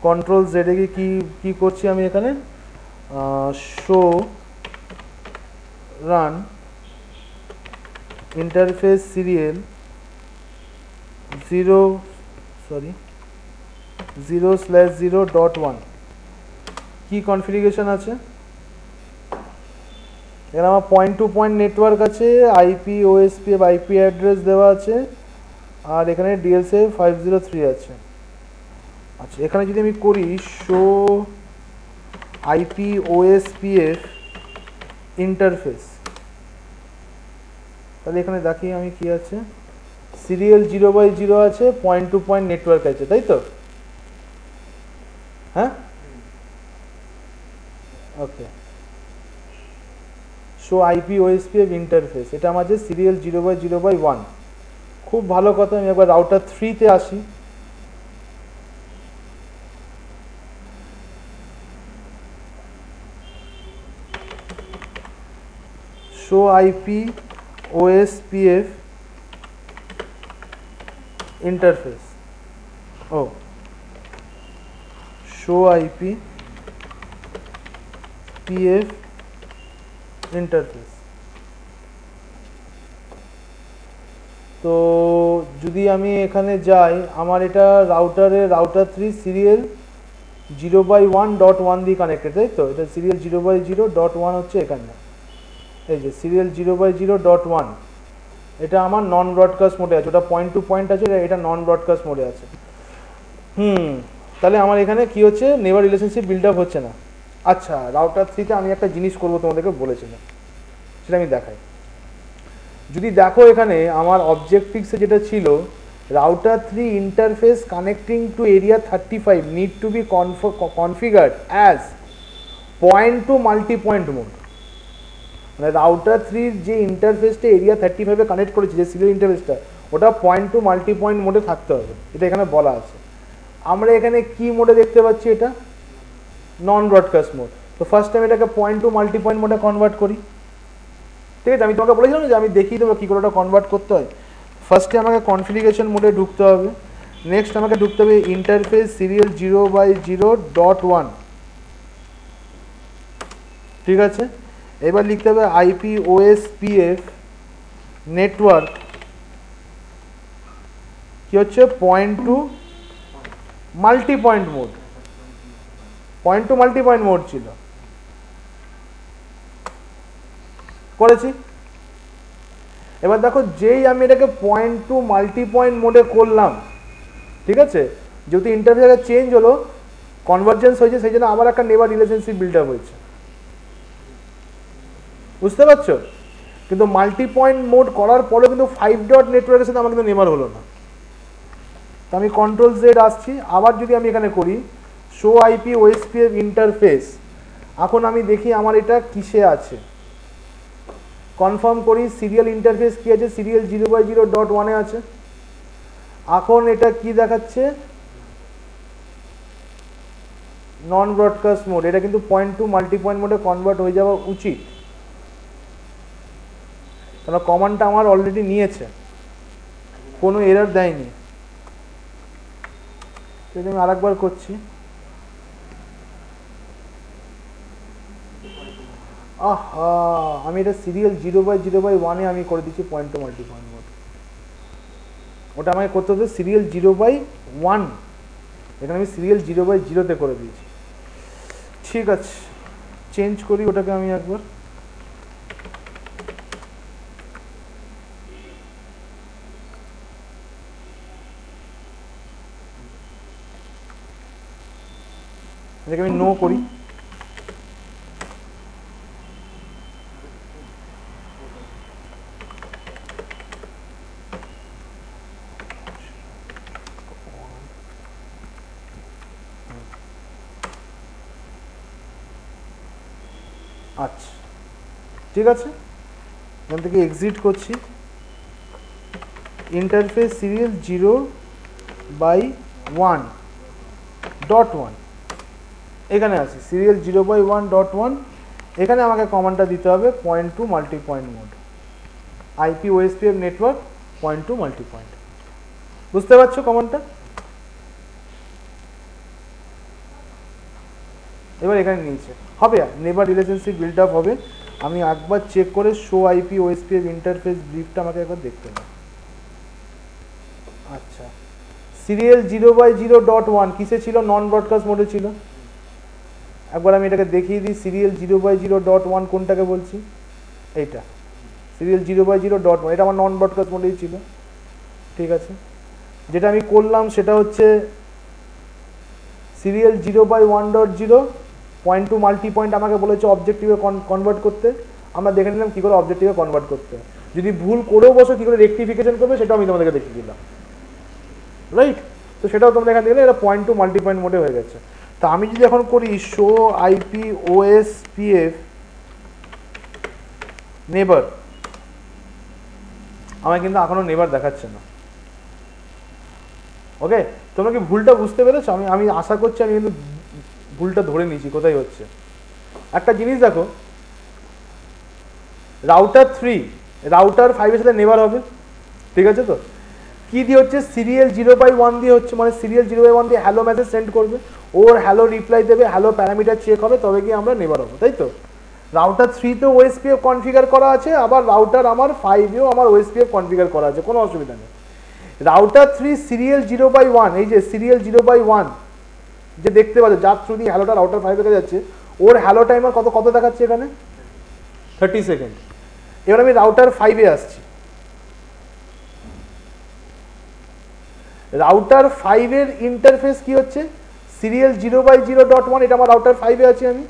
কন্ট্রোল জেড এ কি কি করছি আমি এখানে, শো রান ইন্টারফেস সিরিয়াল 0/0.1 কি কনফিগারেশন আছে এখানে, আমার পয়েন্ট টু পয়েন্ট নেটওয়ার্ক আছে, আইপি ওএসপিএফ আইপি অ্যাড্রেস দেওয়া আছে, আর এখানে ডিএলসি 503 আছে। আচ্ছা, এখানে যদি আমি করি শো আইপি ওএসপিএফ ইন্টারফেস, তাহলে এখানে দেখি আমি কি আছে, সিরিয়াল 0/0 আছে, পয়েন্ট টু পয়েন্ট নেটওয়ার্ক আছে, তাই তো? হ্যাঁ, ওকে, শো আইপি ওএসপিএফ ইন্টারফেস, এটা আমার যে সিরিয়াল 0/0/1, খুব ভালো কথা। আমি একবার রাউটার 3-তে আসি, শো আইপি ওএসপিএফ ইন্টারফেস, ও শো আইপি পিএফ ইন্টারফেস। তো যদি আমি এখানে যাই, আমার এটা রাউটার 3 সিরিয়াল 0/1.1 দিয়ে কানেক্টেড, তাই তো? এটা সিরিয়াল 0/0.1 হচ্ছে এখানে, এই যে সিরিয়াল 0/0.1, এটা আমার নন ব্রডকাস্ট মোডে আছে, ওটা পয়েন্ট টু পয়েন্ট আছে, এটা নন ব্রডকাস্ট মোডে আছে। তাহলে আমার এখানে কি হচ্ছে, নেবার রিলেশনশিপ বিল্ড আপ হচ্ছে না। আচ্ছা, রাউটার 3-তে আমি একটা জিনিস করবো, তোমাদেরকে বলেছিলাম, সেটা আমি দেখাই। যদি দেখো এখানে আমার অবজেক্টিভসে যেটা ছিল, router 3 interface connecting to area 35 need to be configured as point to multi point mode. মানে রাউটার 3 যে ইন্টারফেসটা এরিয়া 35-এ কানেক্ট করেছে, যে সিরিয়াল ইন্টারফেসটা, ওটা পয়েন্ট টু মাল্টি পয়েন্ট মোডে থাকতে হবে, এটা এখানে বলা আছে। আমরা এখানে কি মোডে দেখতে পাচ্ছি, এটা নন ব্রডকাস্ট মোড। তো ফার্স্ট টাইম এটাকে পয়েন্ট টু মাল্টি পয়েন্ট মোডে কনভার্ট করি, ঠিক আছে। আমি তোমাকে বলেছিলাম যে আমি দেখিয়ে দেবো কী করে ওটা কনভার্ট করতে হয়। ফার্স্টে আমাকে কনফিগারেশন মোডে ঢুকতে হবে, নেক্সট আমাকে ঢুকতে হবে ইন্টারফেস সিরিয়াল 0/0.1, ঠিক আছে। এবার লিখতে হবে আইপি ওএসপিএফ নেটওয়ার্ক, কি হচ্ছে point to multi point mode, point to multi point mode ছিল, করেছি। এবার দেখো, যেই আমি এটাকে পয়েন্ট টু মাল্টি পয়েন্ট মোডে করলাম, ঠিক আছে, যেহেতু ইন্টারফেসটা চেঞ্জ হলো, কনভার্জেন্স হয়েছে, সেই জন্য আবার একটা নেবার রিলেশনশিপ বিল্ড আপ হয়েছে, বুঝতে পারছো? কিন্তু মাল্টি পয়েন্ট মোড করার পরে কিন্তু 5 ডট নেটওয়ার্কের সাথে আমার কিন্তু নেবার হলো না। তো আমি কন্ট্রোল জেড আসছি, আবার যদি আমি এখানে করি শো আইপি ওএসপিএফ ইন্টারফেস, এখন আমি দেখি আমার এটা কিসে আছে, কনফার্ম করি সিরিয়াল ইন্টারফেস কি আছে, সিরিয়াল 0/0.1-এ আছে। এখন এটা কি দেখাচ্ছে, নন ব্রডকাস্ট মোড, এটা কিন্তু পয়েন্ট টু মাল্টি পয়েন্ট মোডে কনভার্ট হয়ে যাওয়া উচিত, কারণ কমান্ডটা আমার অলরেডি নিয়েছে, কোনো এরর দেয়নি। সেটা আমি আরেকবার করছি, আহা, আমি এটা সিরিয়াল 0/0/1 আমি করে দিচ্ছি point to multi point mode. ওটা আমাকে করতে হতো সিরিয়াল 0/1, এখানে আমি সিরিয়াল 0/0 করে দিয়েছি। ঠিক আছে, চেঞ্জ করি ওটাকে আমি একবার। এটাকে আমি নো করি। আচ্ছা ঠিক আছে, এখান থেকে এক্সিট করছি। ইন্টারফেস সিরিয়াল 0/1.1 এখানে আছে সিরিয়াল 0/1.1। এখানে আমাকে কমান্ডটা দিতে হবে point to multi point mode, IP OSPF network point to multi point. বুঝতে পারছো কমান্ডটা? এবার এখানে নিচে হবে নেবার রিলেশনশিপ বিল্ড আপ হবে। আমি একবার চেক করে শো আইপি ওএসপিএফ ইন্টারফেস ব্রিফটা আমাকে একবার দেখতে হবে। আচ্ছা, সিরিয়াল 0/0.1 কিসে ছিল? নন ব্রডকাস্ট মোডে ছিল। একবার আমি এটাকে দেখিয়ে দিই, সিরিয়াল 0/0.1 কোনটাকে বলছি, এইটা সিরিয়াল 0/0.1, এটা আমার নন ব্রডকাস্ট মোডেই ছিল। ঠিক আছে, যেটা আমি করলাম সেটা হচ্ছে serial 0/1.0 point to multi point আমাকে বলেছে অবজেক্টিভে কনভার্ট করতে। আমরা দেখে নিলাম কী করে অবজেক্টিভে কনভার্ট করতে। যদি ভুল করেও বসো কী করে রেকটিফিকেশন করবে সেটাও আমি তোমাদেরকে দেখিয়ে দিলাম, রাইট? তো সেটাও তোমরা এখানে দেখলে এটা পয়েন্ট টু মাল্টি পয়েন্ট মোডে হয়ে গেছে। তা আমি যদি এখন করি শো আইপি ওএসপিএফ নেবার, আমার কিন্তু এখনো নেবার দেখাচ্ছে না। ওকে, তোমরা কি ভুলটা বুঝতে পেরেছো? আমি আশা করছি আমি কিন্তু ভুলটা ধরে নিয়েছি কোথায় হচ্ছে। একটা জিনিস দেখো, রাউটার 3 রাউটার 5 এর সাথে নেবার হবে, ঠিক আছে? তো কি দিয়ে হচ্ছে? সিরিয়াল 0/1 দিয়ে হচ্ছে, মানে সিরিয়াল 0/1 দিয়ে হ্যালো মেসেজ সেন্ড করবে, ওর হ্যালো রিপ্লাই দেবে, হ্যালো প্যারামিটার চেক হবে, তবে কি আমরা নেবার হবো, তাই তো? রাউটার 3 তে ওএসপিএফ কনফিগার করা আছে, আবার রাউটার আমার 5 এও আমার ওএসপিএফ কনফিগার করা আছে, কোনো অসুবিধা নেই। রাউটার 3 সিরিয়াল 0/1, এই যে সিরিয়াল 0/1 যে দেখতে পাচ্ছ, যার থ্রু দিয়ে হ্যালোটা রাউটার 5 এ যাচ্ছে, ওর হ্যালো টাইমার কত দেখাচ্ছে এখানে? 30 সেকেন্ড। এবার আমি রাউটার 5 এ আসছি। রাউটার 5 এর ইন্টারফেস কি হচ্ছে? সিরিয়াল 0/0.1, এটা আমার রাউটার 5 এ আছি আমি।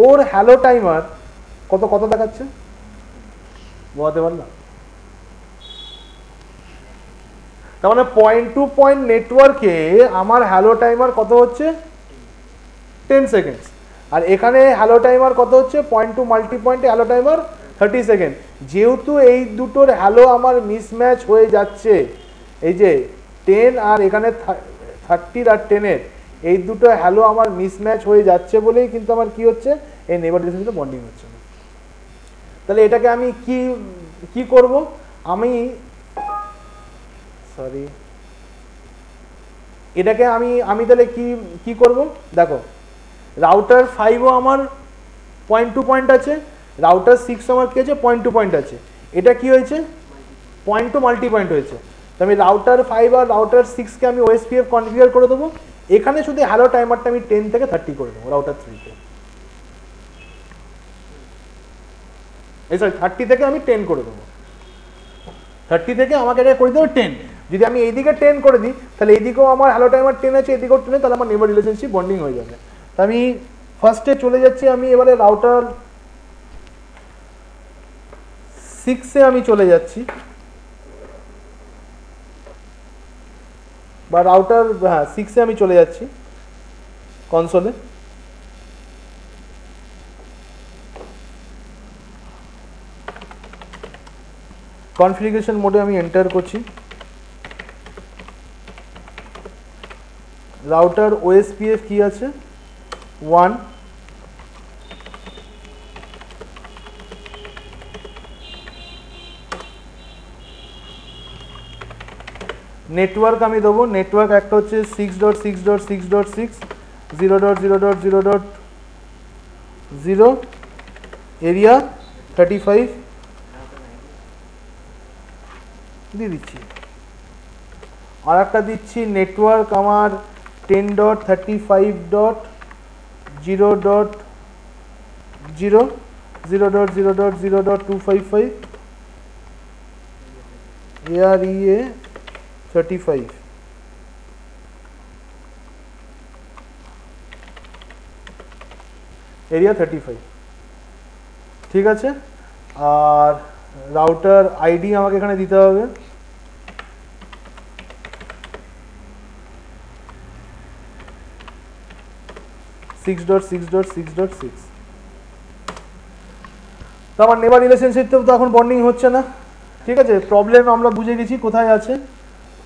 ওর হ্যালো টাইমার কত দেখাচ্ছে বলতে পারলাম? তার মানে পয়েন্ট টু পয়েন্ট নেটওয়ার্কে আমার হ্যালো টাইমার কত হচ্ছে? 10 সেকেন্ডস। আর এখানে হ্যালো টাইমার কত হচ্ছে? পয়েন্ট টু মাল্টি পয়েন্টে হ্যালো টাইমার 30 সেকেন্ড। যেহেতু এই দুটোর হ্যালো আমার মিসম্যাচ হয়ে যাচ্ছে, এই যে 10 আর এখানে 30 আর 10-এর এই দুটো হ্যালো আমার মিসম্যাচ হয়ে যাচ্ছে বলেই কিন্তু আমার কি হচ্ছে? এই নেবার রিলেশনশিপে বন্ডিং হচ্ছে না। তাহলে এটাকে আমি কি করব? এটাকে আমি তাহলে কি করব? দেখো, রাউটার 5ও আমার পয়েন্ট টু পয়েন্ট আছে, রাউটার 6 আমার কি আছে? পয়েন্ট টু পয়েন্ট আছে। এটা কি হয়েছে? পয়েন্ট টু মাল্টি পয়েন্ট হয়েছে। তো আমি রাউটার 5 আর রাউটার 6কে আমি ওএসপিএফ কনফিগার করে দেবো। এখানে শুধু হ্যালো টাইমারটা আমি 10 থেকে 30 করে দেবো রাউটার 3-তে। এই সরি, 30 থেকে আমি 10 করে দেবো। 30 থেকে আমাকে এটা করে দেবো 10। যদি আমি এইদিকে 10 করে দিই, তাহলে এইদিকেও আমার হ্যালো টাইমার 10 আছে, এদিকেও 10, তাহলে আমার নেবার রিলেশনশিপ বন্ডিং হয়ে যাবে। তো আমি ফার্স্টে চলে যাচ্ছি, আমি এবারে রাউটার 6-এ আমি চলে যাচ্ছি, বা রাউটার 6-এ আমি চলে যাচ্ছি কনসোলে। কনফিগারেশন মোডে আমি এন্টার করছি। রাউটার ওএসপিএফ কি আছে? 1। নেটওয়ার্ক আমি দেবো, নেটওয়ার্ক একটা হচ্ছে 6.6.6.6 0.0.0.0 এরিয়া 35 দিয়ে দিচ্ছি, আর একটা দিচ্ছি নেটওয়ার্ক আমার 10.35.0.0.0.0.255 AREA 35 এরিয়া 35, ঠিক আছে। আর রাউটার আইডি আমাকে এখানে দিতে হবে, (6.6.6.6) তো আমার নেবার রিলেশনশিপ তো এখন বন্ডিং হচ্ছে না, ঠিক আছে। প্রবলেম আমরা বুঝে গেছি কোথায় আছে।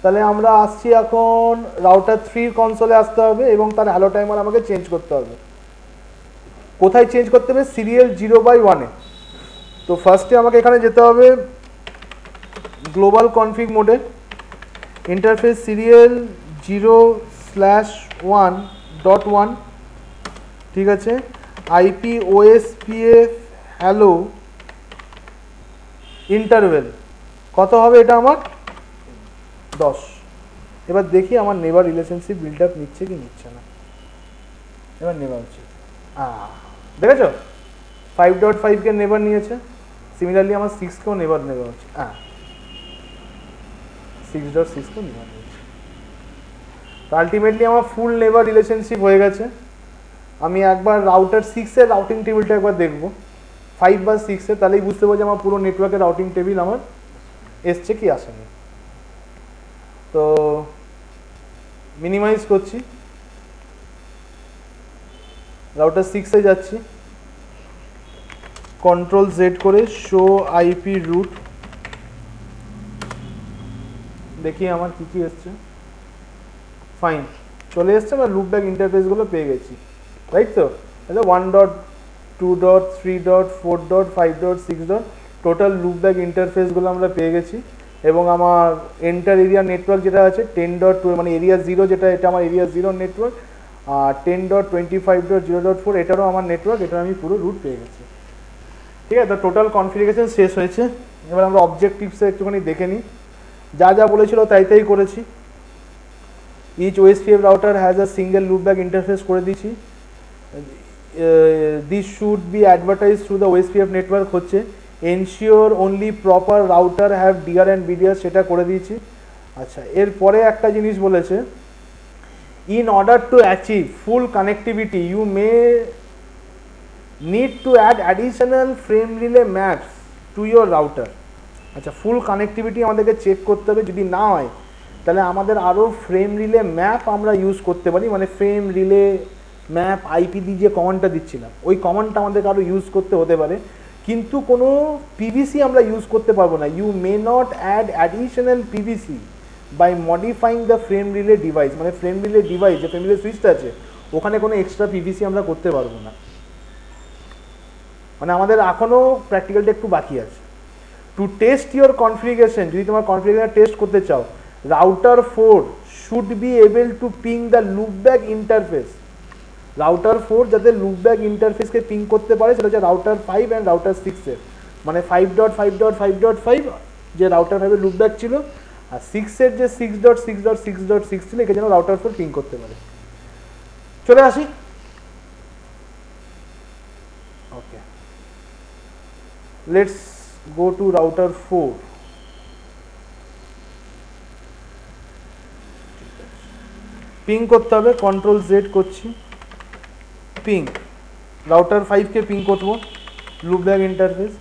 তাহলে আমরা আসছি এখন রাউটার 3 কনসোলে আসতে হবে এবং তার হ্যালো টাইমার আমাকে চেঞ্জ করতে হবে। কোথায় চেঞ্জ করতে হবে? সিরিয়াল 0/1-এ। তো ফার্স্টে আমাকে এখানে যেতে হবে গ্লোবাল কনফিগ মোডে, ইন্টারফেস সিরিয়াল 0/1.1, ঠিক আছে। আইপি ওএসপিএফ হ্যালো ইন্টারভেল কত হবে? এটা আমার 10। এবার দেখি আমার নেবার রিলেশনশিপ বিল্ড আপ নিচ্ছে কি নিচ্ছে না। এবার নেবার হচ্ছে, দেখেছো 5.5 নেবার নিয়েছে। সিমিলারলি আমার 6 নেবার হচ্ছে, 6.6 নেবার নিয়েছে। তো আলটিমেটলি আমার ফুল নেবার রিলেশনশিপ হয়ে গেছে। আমি একবার রাউটার 6-এর রাউটিং টেবিলটা একবার দেখবো, 5 বা 6-এ, তাহলেই বুঝতে পারছি আমার পুরো নেটওয়ার্কের রাউটিং টেবিল আমার এসছে কি আসেনি। তো মিনিমাইজ করছি, রাউটার 6-এ যাচ্ছি, Ctrl Z করে শো আইপি রুট, দেখি আমার কি কি এসছে। ফাইন, চলে এসছে, বা লুপব্যাক ইন্টারফেসগুলো পেয়ে গেছি, রাইট? তো তাহলে 1.2.3.4.5.6. টোটাল লুপব্যাক ইন্টারফেসগুলো আমরা পেয়ে গেছি। এবং আমার এন্টার এরিয়া নেটওয়ার্ক যেটা আছে 10.2, মানে এরিয়া 0 যেটা, এটা আমার এরিয়া 0 নেটওয়ার্ক। আর 10.25.0.4 এটারও আমার নেটওয়ার্ক, এটা আমি পুরো রুট পেয়ে গেছি, ঠিক আছে। তো টোটাল কনফিগারেশন শেষ হয়েছে। এবার আমরা অবজেক্টিভসে একটুখানি দেখে নিই। যা যা বলেছিল তাই তাই করেছি। Each OSPF router has a single loopback interface করে দিয়েছি। This should be advertise through the OSPF network হচ্ছে। Ensure only proper router have DR and BDR, সেটা করে দিয়েছি। আচ্ছা, এরপরে একটা জিনিস বলেছে, in order to achieve full connectivity you may need to add additional frame relay maps to your router. আচ্ছা, ফুল কানেক্টিভিটি আমাদেরকে চেক করতে হবে, যদি না হয় তাহলে আমাদের আরও ফ্রেম রিলে ম্যাপ আমরা ইউজ করতে পারি। মানে ফ্রেম রিলে ম্যাপ আইপি দিয়ে যে কমান্ডটা দিচ্ছিলাম, ওই কমান্ডটা আমাদেরকে আরও ইউজ করতে হতে পারে, কিন্তু কোনো পিভিসি আমরা ইউজ করতে পারবো না। You may not add additional PVC by modifying the frame relay device. মানে ফ্রেম রিলে ডিভাইস যে ফ্রেম রিলে সুইচটা আছে, ওখানে কোনো এক্সট্রা পিভিসি আমরা করতে পারবো না। মানে আমাদের এখনও প্র্যাকটিক্যালটা একটু বাকি আছে। টু টেস্ট ইউর কনফিগারেশন, যদি তোমার কনফিগারেশন টেস্ট করতে চাও, router 4 should be able to ping the loopback interface. Router 4 যাতে লুপব্যাক ইন্টারফেসকে পিং করতে পারে, সেটা হচ্ছে রাউটার 5 অ্যান্ড রাউটার 6-এর। মানে 5.5.5.5 যে রাউটার 5-এর লুপব্যাক ছিল, আর 6-এর যে 6.6.6.6 ছিল, একে যেন রাউটার 4 পিং করতে পারে। চলে আসি, okay, let's go to router 4. Ping করতে হবে, Ctrl Z করছি, পিং রাউটার 5-কে পিং করবো লুপব্যাক ইন্টারফেস,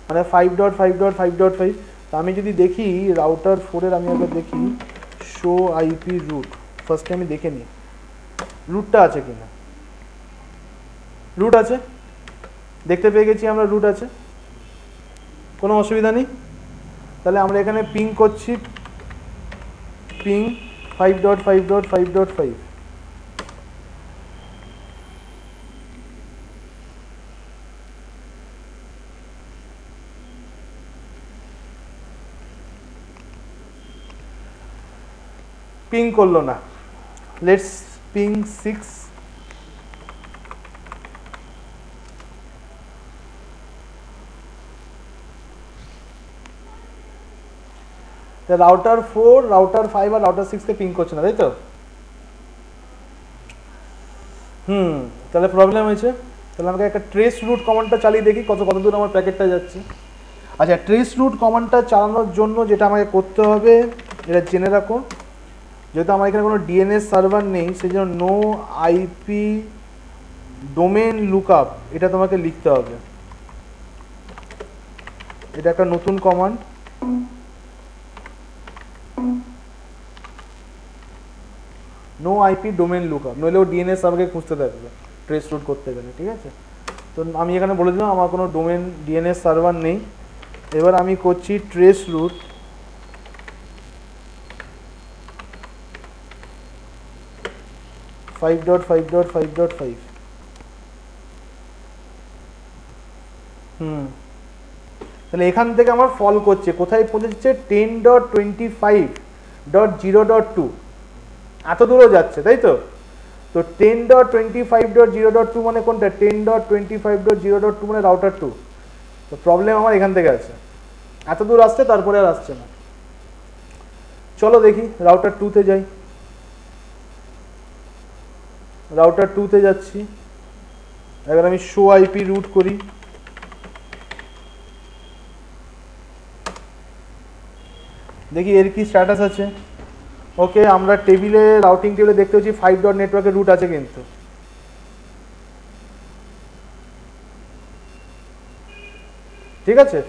মানে 5.5.5.5। তো আমি যদি দেখি রাউটার 4-এর, আমি একবার দেখি শো আইপি রুট, ফার্স্টে আমি দেখে নিই রুটটা আছে কিনা। রুট আছে, দেখতে পেয়ে গেছি আমরা, রুট আছে, কোনো অসুবিধা নেই। তাহলে আমরা এখানে পিং করছি, পিং 5.5.5.5। পিং করলো না, লেটস পিং 6। রাউটার 4, রাউটার 5 আর রাউটার 6 কে পিং করছে না, তাই তো? তাহলে প্রবলেম হয়েছে। তাহলে আমাকে একটা ট্রেস রুট কমান্ডটা চালিয়ে দেখি কত দূর আমার প্যাকেটটা যাচ্ছে। আচ্ছা, ট্রেস রুট কমান্ডটা চালানোর জন্য যেটা আমাকে করতে হবে, এটা জেনে রাখো, যেহেতু আমার এখানে কোনো ডিএনএস সার্ভার নেই, সেই জন্য নো আইপি ডোমেন লুকআপ এটা তোমাকে লিখতে হবে। এটা একটা নতুন command. No IP domain lookup, নইলে ও ডিএনএস সার্ভারকে খুঁজতে থাকবে ট্রেস রুট করতে গেলে, ঠিক আছে? তো আমি এখানে বলে দিলাম আমার কোনো ডোমেন ডিএনএস সার্ভার নেই। এবার আমি করছি trace route five dot five dot five dot five. তাহলে এখান থেকে আমার ফল করছে, কোথায় পৌঁছেছে? 10.25.0.2, এত দূরও যাচ্ছে, তাই তো? তো 10.25.0.2 মানে কোনটা? 10.25.0.2 মানে রাউটার 2। তো প্রবলেম আমার এখান থেকে আছে, এত দূর আসছে তারপরে আর আসছে না। চলো দেখি রাউটার 2-তে যাই। রাউটার 2-তে যাচ্ছি। এবার আমি শো আইপি রুট করি। দেখি এর কি স্ট্যাটাস আছে। ওকে, আমরা টেবিলে রাউটিং টেবিলে দেখতে পাচ্ছি 5 ডট নেটওয়ার্কের রুট আছে, কিন্তু ঠিক আছে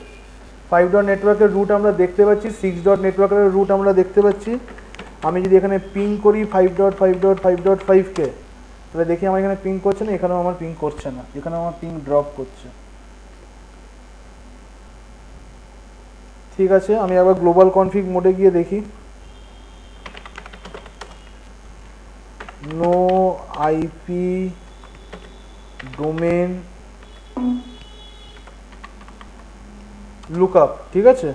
5 ডট নেটওয়ার্কের রুট আমরা দেখতে পাচ্ছি, 6 ডট নেটওয়ার্কের রুট আমরা দেখতে পাচ্ছি। আমি যদি এখানে পিং করি 5.5.5.5কে, তাহলে দেখি আমার এখানে পিং করছে না, এখানেও আমার পিং করছে না, এখানে আমার পিং ড্রপ করছে। ঠিক আছে, আমি আবার গ্লোবাল কনফিগ মোডে গিয়ে দেখি। নো আইপি ডোমেন লুকআপ, ঠিক আছে।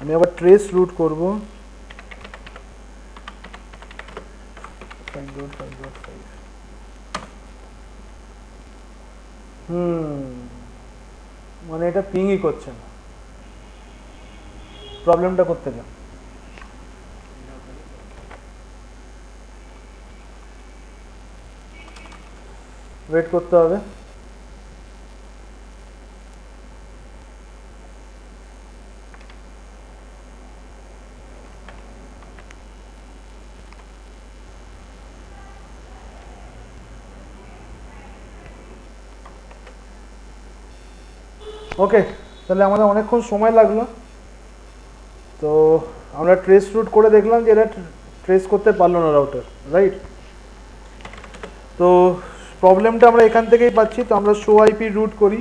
আমি আবার ট্রেস রুট করব। মানে এটা পিংই করছে না, প্রবলেমটা করতে গেলে ওয়েট করতে হবে। ওকে, তাহলে আমাদের অনেকক্ষণ সময় লাগলো। তো আমরা ট্রেস রুট করে দেখলাম যে এটা ট্রেস করতে পারলো না রাউটার, রাইট? তো প্রবলেমটা আমরা এখান থেকেই পাচ্ছি। তো আমরা শো আইপি রুট করি।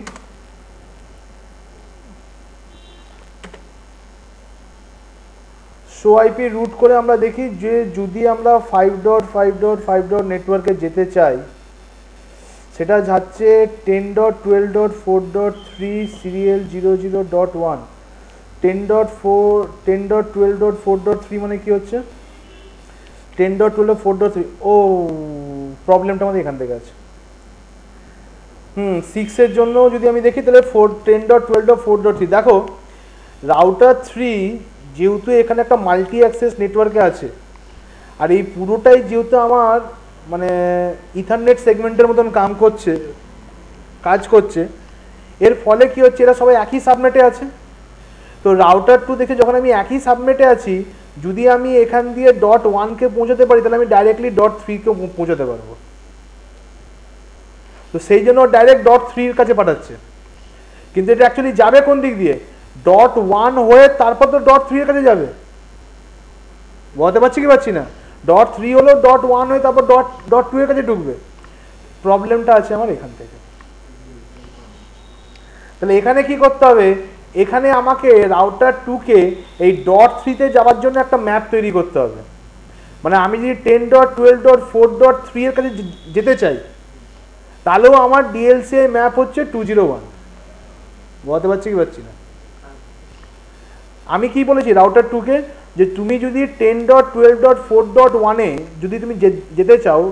শো আইপি রুট করে আমরা দেখি যে যদি আমরা 5.5.5 নেটওয়ার্কে যেতে চাই, সেটা যাচ্ছে 10.12.4.3 সিরিয়াল 00.1। 10.12.4.3 মানে কি হচ্ছে? 10.12.4.3। ও, প্রবলেমটা আমাদের এখান থেকে আছে। 6-এর জন্য যদি আমি দেখি তাহলে 10.12.4.3। দেখো রাউটার 3 যেহেতু এখানে একটা মাল্টি অ্যাক্সেস নেটওয়ার্কে আছে, আর এই পুরোটাই যেহেতু আমার মানে ইথারনেট সেগমেন্টের মতন কাজ করছে, এর ফলে কি হচ্ছে, এরা সবাই একই সাবনেটে আছে। তো রাউটার 2 দেখে যখন আমি একই সাবনেটে আছি, যদি আমি এখান দিয়ে .1কে পৌঁছাতে পারি, তাহলে আমি ডাইরেক্টলি .3কে পৌঁছাতে পারবো। তো সেই জন্য ডাইরেক্ট .3-এর কাছে পাঠাচ্ছে, কিন্তু এটা অ্যাকচুয়ালি যাবে কোন দিক দিয়ে? .1 হয়ে তারপর তো .3-এর কাছে যাবে। বলতে পারছি কি পাচ্ছি না? .3 হলো .1 হয়ে তারপর .2-এর কাছে ঢুকবে। প্রবলেমটা আছে আমার এখান থেকে। তাহলে এখানে কি করতে হবে? এখানে আমাকে রাউটার 2কে এই .3-তে যাওয়ার জন্য একটা ম্যাপ তৈরি করতে হবে। মানে আমি যদি 10.12.4.3 এর কাছে যেতে চাই, তাহলেও আমার ডিএলসি ম্যাপ হচ্ছে 201। বলতে পারছি কি পাচ্ছি না? আমি কি বলেছি রাউটার 2কে, যে তুমি যদি 10.12.4.1-এ যদি তুমি যেতে চাও,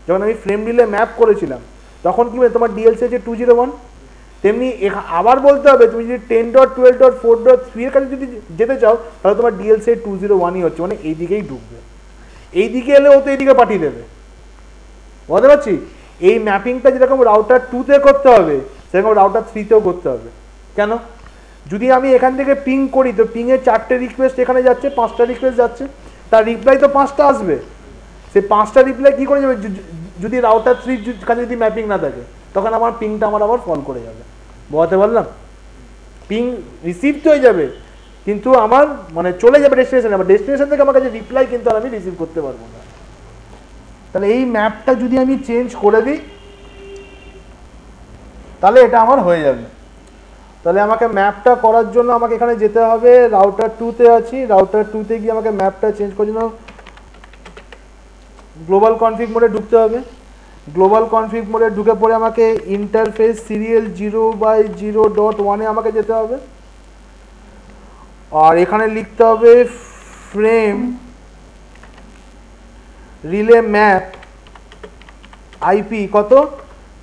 যখন আমি ফ্রেম রিলে ম্যাপ করেছিলাম তখন কি তোমার ডিএলসি আছে 201, তেমনি আবার বলতে হবে তুমি যদি 10.12.4.3 এর কাছে যদি যেতে চাও তাহলে তোমার ডিএলসি 201ই হচ্ছে, মানে এই দিকেই ঢুকবে। এই দিকে এলে ও তো এইদিকে পাঠিয়ে দেবে, বুঝতে পারছি। এই ম্যাপিংটা যেরকম রাউটার 2-তে করতে হবে সেরকম রাউটার 3-তেও করতে হবে। কেন? যদি আমি এখান থেকে পিং করি তো পিংয়ের 4টে রিকোয়েস্ট এখানে যাচ্ছে, 5টা রিকোয়েস্ট যাচ্ছে, তার রিপ্লাই তো 5টা আসবে। সেই 5টা রিপ্লাই কী করে যাবে? যদি রাউটার 3 কাছে যদি ম্যাপিং না থাকে তখন আমার পিংটা আমার আবার ফল করে যাবে, বুঝতে পারলাম? পিং রিসিভ তো হয়ে যাবে কিন্তু আমার মানে চলে যাবে ডেস্টিনেশনে, আবার ডেস্টিনেশন থেকে আমার কাছে রিপ্লাই কিন্তু আর আমি রিসিভ করতে পারবো না। তাহলে এই ম্যাপটা যদি আমি চেঞ্জ করে দিই তাহলে এটা আমার হয়ে যাবে। তাহলে আমাকে ম্যাপটা করার জন্য আমাকে এখানে যেতে হবে, রাউটার 2-তে আছি, রাউটার 2-তে গিয়ে আমাকে ম্যাপটা চেঞ্জ করার জন্য গ্লোবাল কনফিগ মোডে ঢুকতে হবে। গ্লোবাল কনফিগ মোডে ঢুকে পরে আমাকে ইন্টারফেস সিরিয়াল 0/0.1-এ আমাকে যেতে হবে, আর এখানে লিখতে হবে ফ্রেম রিলে ম্যাপ আইপি কত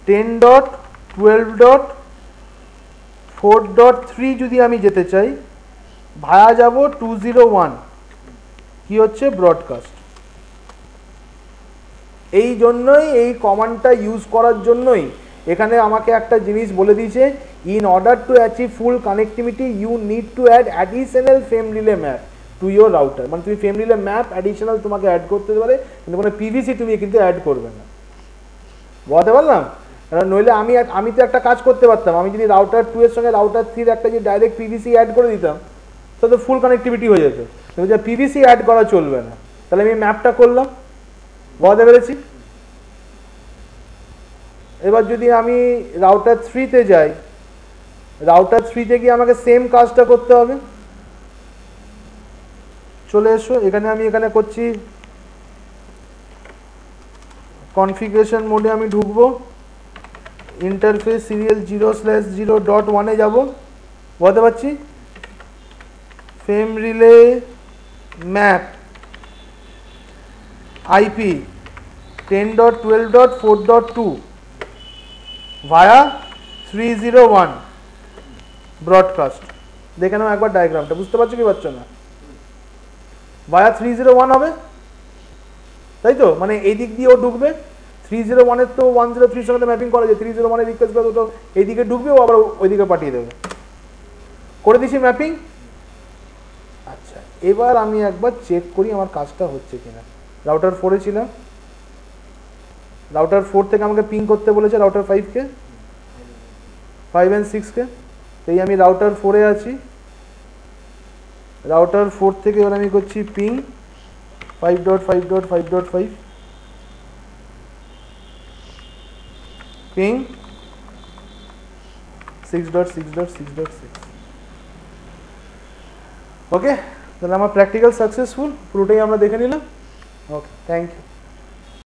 10.12.4.3 যদি আমি যেতে চাই ভায়া যাব 201 কি হচ্ছে ব্রডকাস্ট। এই জন্যই এই কমান্ডটা ইউজ করার জন্যই এখানে আমাকে একটা জিনিস বলে দিয়েছে, in order to achieve full connectivity you need to add additional frame relay map to your router. মানে তুমি ফ্রেম রিলে ম্যাপ অ্যাডিশনাল তোমাকে অ্যাড করতে পারে কিন্তু কোনো পিভিসি তুমি কিন্তু অ্যাড করবে না, বুঝতে পারলাম? নইলে আমি তো একটা কাজ করতে পারতাম, আমি যদি রাউটার 2 এর সঙ্গে রাউটার 3 একটা যদি ডাইরেক্ট পিভিসি অ্যাড করে দিতাম তাহলে তো ফুল কানেক্টিভিটি হয়ে যেত, কিন্তু যে পিভিসি অ্যাড করা চলবে না। তাহলে আমি ম্যাপটা করলাম, বুঝতে পেরেছি? এবার যদি আমি রাউটার 3-তে যাই, রাউটার 3-তে গিয়ে আমাকে সেম কাজটা করতে হবে। চলে এসো এখানে, আমি এখানে করছি কনফিগারেশন মোডে আমি ঢুকবো, ইন্টারফেস সিরিয়াল 0/0.1-এ যাব, বুঝতে পারছি। ফ্রেম রিলে ম্যাপ আইপি 10.12.4.2 ভায়া 301 ব্রডকাস্ট। দেখে নাও একবার ডায়াগ্রামটা, বুঝতে পারছো কি পারছো না? ভায়া 301 হবে, তাই তো? মানে এই দিক দিয়ে ও ঢুকবে, 301-এর তো 103 সঙ্গে ম্যাপিং করা যায়, 301-এর রিকোয়েস্ট করে তো এইদিকে ঢুকবে, ও আবার ওইদিকে পাঠিয়ে দেবে। করে দিছি ম্যাপিং। আচ্ছা, এবার আমি একবার চেক করি আমার কাজটা হচ্ছে কিনা। রাউটার 4-এ ছিলাম, রাউটার 4 থেকে আমাকে পিং করতে বলেছে রাউটার 5-কে, 5 and 6-কে। এই আমি রাউটার 4-এ আছি, রাউটার 4 থেকে এবার আমি করছি পিং 5.5.5.5, পিং 6.6.6.6। ওকে, তাহলে আমার প্র্যাকটিক্যাল সাকসেসফুল, পুরোটাই আমরা দেখে নিলাম। ওকে, থ্যাংক ইউ।